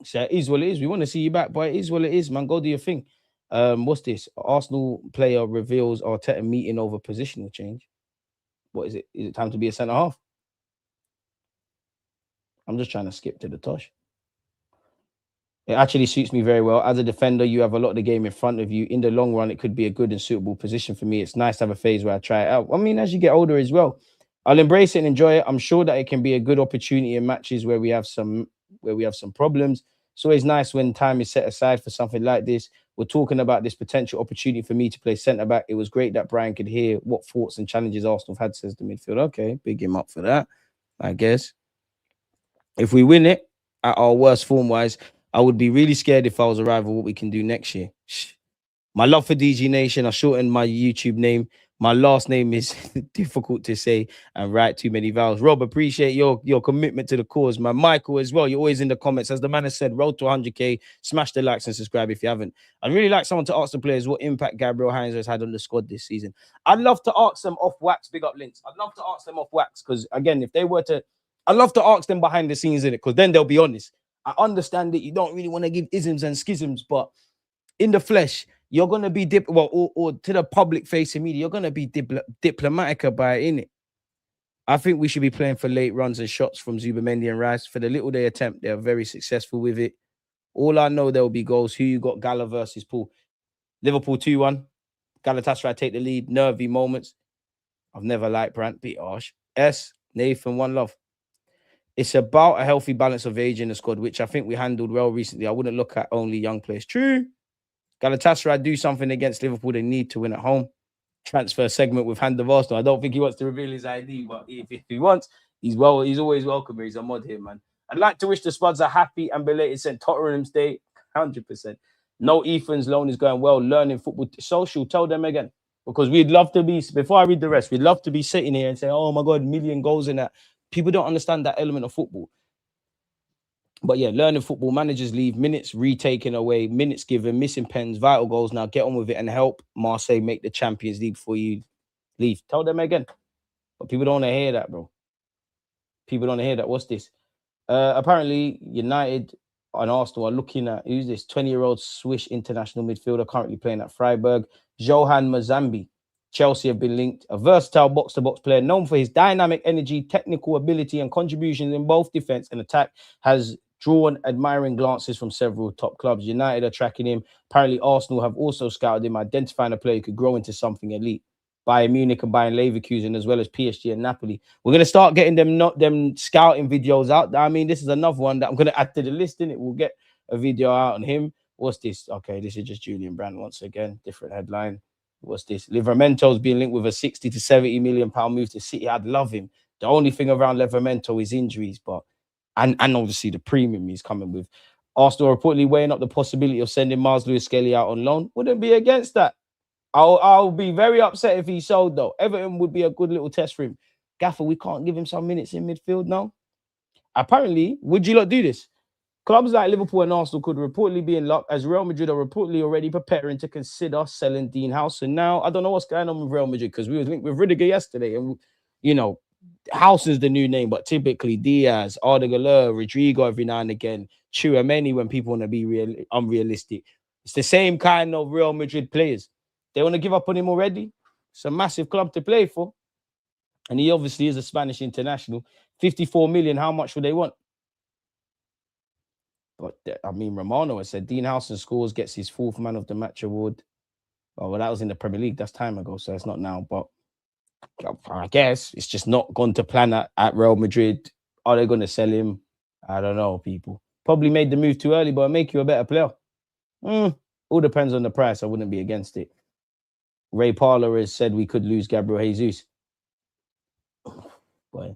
So it is what it is. We want to see you back, but it is what it is, man. Go do your thing. What's this? Arsenal player reveals Arteta meeting over positional change. What is it? Is it time to be a centre half? I'm just trying to skip to the tosh. It actually suits me very well. As a defender, you have a lot of the game in front of you. In the long run, it could be a good and suitable position for me. It's nice to have a phase where I try it out. I mean, as you get older as well, I'll embrace it and enjoy it. I'm sure that it can be a good opportunity in matches where we have some problems. It's always nice when time is set aside for something like this. We're talking about this potential opportunity for me to play centre back. It was great that Brian could hear what thoughts and challenges Arsenal have had, says the midfield. Okay, big him up for that, I guess. If we win it at our worst form wise, I would be really scared if I was a rival what we can do next year. My love for DG Nation, I shortened my YouTube name. My last name is difficult to say and write too many vowels. Rob, appreciate your commitment to the cause. My Michael as well. You're always in the comments. As the man has said, road to 100K. Smash the likes and subscribe if you haven't. I'd really like someone to ask the players what impact Gabriel Heinz has had on the squad this season. I'd love to ask them off wax. Big up links. I'd love to ask them off wax because, again, if they were to, I'd love to ask them behind the scenes in it because then they'll be honest. I understand that you don't really want to give isms and schisms, but in the flesh, you're going to be or to the public facing media, you're going to be diplomatic about it, innit? I think we should be playing for late runs and shots from Zubamendi and Rice. For the little they attempt, they're very successful with it. All I know, there will be goals. Who you got? Gala versus Paul. Liverpool 2-1. Galatasaray take the lead. Nervy moments. I've never liked Brandt. Bit harsh. Nathan, one love. It's about a healthy balance of age in the squad, which I think we handled well recently. I wouldn't look at only young players. True. Galatasaray do something against Liverpool. They need to win at home. Transfer segment with Hand of Arsenal. I don't think he wants to reveal his ID, but if he wants, he's always welcome. He's a mod here, man. I'd like to wish the Spuds a happy and belated St. Tottenham's Day. 100%. No, Ethan's loan is going well. Learning football social. Tell them again. Because we'd love to be, before I read the rest, we'd love to be sitting here and say, oh my God, million goals in that. People don't understand that element of football. But yeah, learning football, managers leave, minutes retaken away, minutes given, missing pens, vital goals. Now get on with it and help Marseille make the Champions League before you leave. Tell them again. But people don't want to hear that, bro. People don't want to hear that. What's this? Apparently, United and Arsenal are looking at, who's this? 20-year-old Swiss international midfielder currently playing at Freiburg. Johan Mazambi. Chelsea have been linked. A versatile box-to-box player known for his dynamic energy, technical ability, and contributions in both defense and attack has drawn admiring glances from several top clubs. United are tracking him. Apparently, Arsenal have also scouted him, identifying a player who could grow into something elite. Bayern Munich and Bayer Leverkusen, as well as PSG and Napoli. We're going to start getting them scouting videos out. I mean, this is another one that I'm going to add to the list, and it will get a video out on him. What's this? Okay, this is just Julian Brandt once again. Different headline. What's this? Livermento's being linked with a 60 to 70 million pound move to City. I'd love him. The only thing around Livermento is injuries, but and obviously the premium he's coming with. Arsenal are reportedly weighing up the possibility of sending Miles Lewis-Skelly out on loan. Wouldn't be against that. I'll be very upset if he's sold, though. Everton would be a good little test for him. Gaffer, we can't give him some minutes in midfield now. Apparently, would you not do this? Clubs like Liverpool and Arsenal could reportedly be in luck, as Real Madrid are reportedly already preparing to consider selling Dean Howson. Now, I don't know what's going on with Real Madrid because we were linked with Rudiger yesterday, and you know, Howson's the new name, but typically Diaz, Arda Güler, Rodrigo every now and again, Tchouaméni when people want to be unrealistic. It's the same kind of Real Madrid players. They want to give up on him already. It's a massive club to play for, and he obviously is a Spanish international. 54 million. How much would they want? But I mean, Romano has said Dean Howson scores, gets his 4th man of the match award. Oh, well, that was in the Premier League. That's time ago, so it's not now. But I guess it's just not gone to plan at Real Madrid. Are they going to sell him? I don't know, people. Probably made the move too early, but it'll make you a better player. All depends on the price. I wouldn't be against it. Ray Parler has said we could lose Gabriel Jesus. Boy,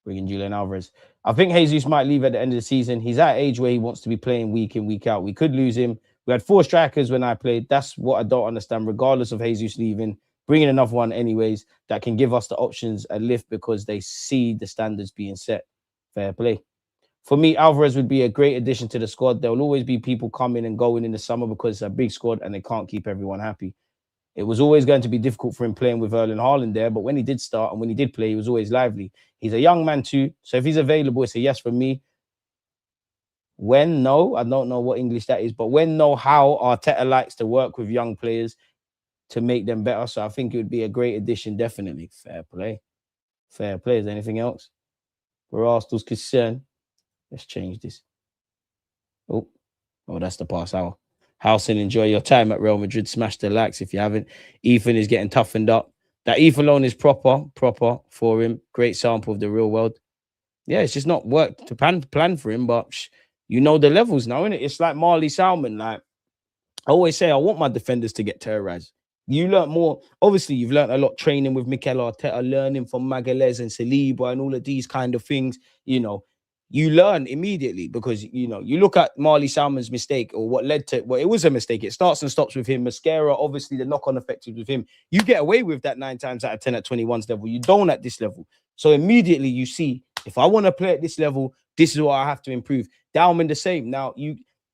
bringing Julian Alvarez. I think Jesus might leave at the end of the season. He's at an age where he wants to be playing week in, week out. We could lose him. We had 4 strikers when I played. That's what I don't understand, regardless of Jesus leaving. Bringing another one anyways that can give us the options a lift because they see the standards being set. Fair play. For me, Alvarez would be a great addition to the squad. There will always be people coming and going in the summer because it's a big squad and they can't keep everyone happy. It was always going to be difficult for him playing with Erling Haaland there, but when he did start and when he did play, he was always lively. He's a young man too, so if he's available, it's a yes from me. When? No, I don't know what English that is, but when? No, how Arteta likes to work with young players to make them better, so I think it would be a great addition, definitely. Fair play. Fair play. Is there anything else? Where Arsenal's concerned, let's change this. Oh, that's the pass hour. Howson, enjoy your time at Real Madrid. Smash the likes if you haven't. Ethan is getting toughened up. That Ethan loan is proper for him. Great sample of the real world. Yeah, it's just not worked to plan for him, but you know the levels now, innit? It's like Marley Salmon. Like I always say, I want my defenders to get terrorized. You learn more. Obviously, you've learned a lot training with Mikel Arteta, learning from Magalhaes and Saliba and all of these kind of things. You know, you learn immediately because, you know, you look at Marley Salmon's mistake or what led to, well, it was a mistake. It starts and stops with him. Mascara, obviously, the knock-on effect is with him. You get away with that 9 times out of 10 at 21's level. You don't at this level. So immediately you see, if I want to play at this level, this is what I have to improve. Dalman the same. Now,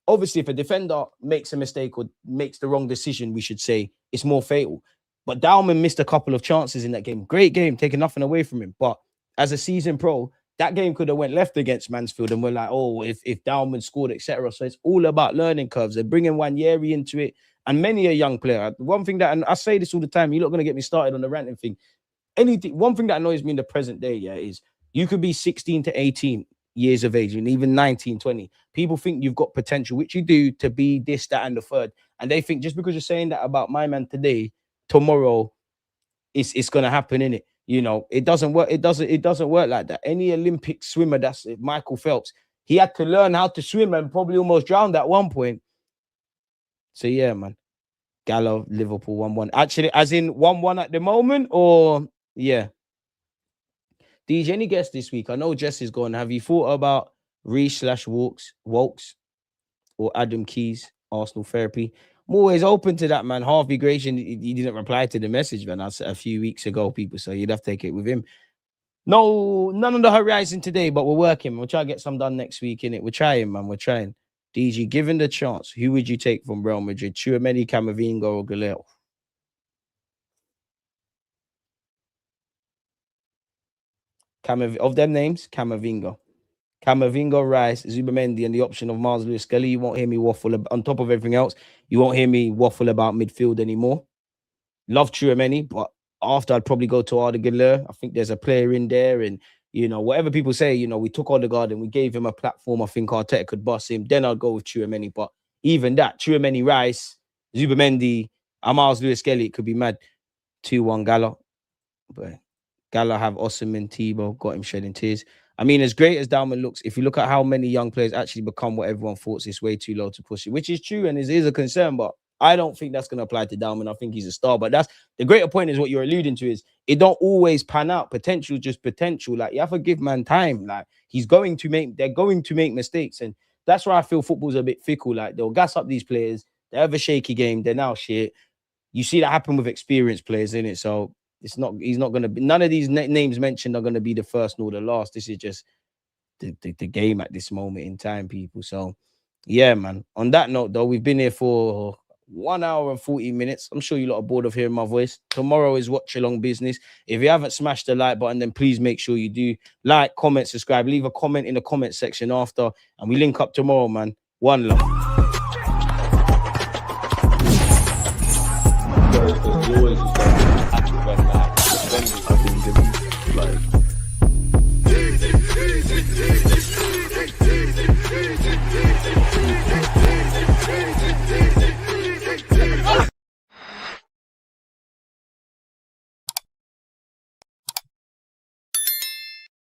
obviously, if a defender makes a mistake or makes the wrong decision, we should say it's more fatal. But Dalman missed a couple of chances in that game. Great game, taking nothing away from him. But as a seasoned pro, that game could have went left against Mansfield, and we're like, oh, if Dalman scored, etc. So it's all about learning curves. They're bringing Wanyeri into it, and many a young player. One thing that, and I say this all the time, you're not going to get me started on the ranting thing. One thing that annoys me in the present day, is you could be 16 to 18 years of age and even 19, 20. People think you've got potential, which you do, to be this, that, and the third. And they think just because you're saying that about my man today, tomorrow, it's going to happen, innit? You know, it doesn't work. It doesn't work like that. Any Olympic swimmer, that's Michael Phelps, he had to learn how to swim and probably almost drowned at one point. So yeah, man. Gallo, Liverpool 1-1. Actually, as in 1-1 at the moment, or yeah. DJ, any guess this week? I know Jess is gone. Have you thought about Reece/Walks or Adam Keys, Arsenal therapy? I'm always open to that, man. Harvey Gratian, he didn't reply to the message, man. That's a few weeks ago, people. So you'd have to take it with him. No, none on the horizon today, but we're working. We'll try to get some done next week, innit? We're trying, man. We're trying. DG, given the chance, who would you take from Real Madrid? Tchouaméni, Camavinga, or Galeo? Of them names, Camavinga, Rice, Zubamendi, and the option of Miles Lewis-Skelly. You won't hear me waffle on top of everything else. You won't hear me waffle about midfield anymore. Love Tchouaméni, but after I'd probably go to Arda Güler. I think there's a player in there, and you know, whatever people say, you know, we took Odegaard and we gave him a platform. I think Arteta could bust him. Then I'd go with Tchouaméni. But even that, Tchouaméni, Rice, Zubamendi, and Miles Lewis-Skelly, it could be mad. 2-1 Gala. But Gala have Osimhen, Tebow, got him shedding tears. I mean, as great as Dalman looks, if you look at how many young players actually become what everyone thought, it's way too low to push it, which is true and is a concern, but I don't think that's going to apply to Dalman. I think he's a star, but that's the greater point is what you're alluding to is it don't always pan out. Potential, just potential. Like, you have to give man time. Like, they're going to make mistakes. And that's why I feel football's a bit fickle. Like, they'll gas up these players. They have a shaky game. They're now shit. You see that happen with experienced players, innit? So he's not going to be, none of these names mentioned are going to be the first nor the last. This is just the game at this moment in time, people. So, yeah, man. On that note, though, we've been here for 1 hour and 40 minutes. I'm sure you lot are bored of hearing my voice. Tomorrow is watch along business. If you haven't smashed the like button, then please make sure you do. Like, comment, subscribe. Leave a comment in the comment section after. And we link up tomorrow, man. One love.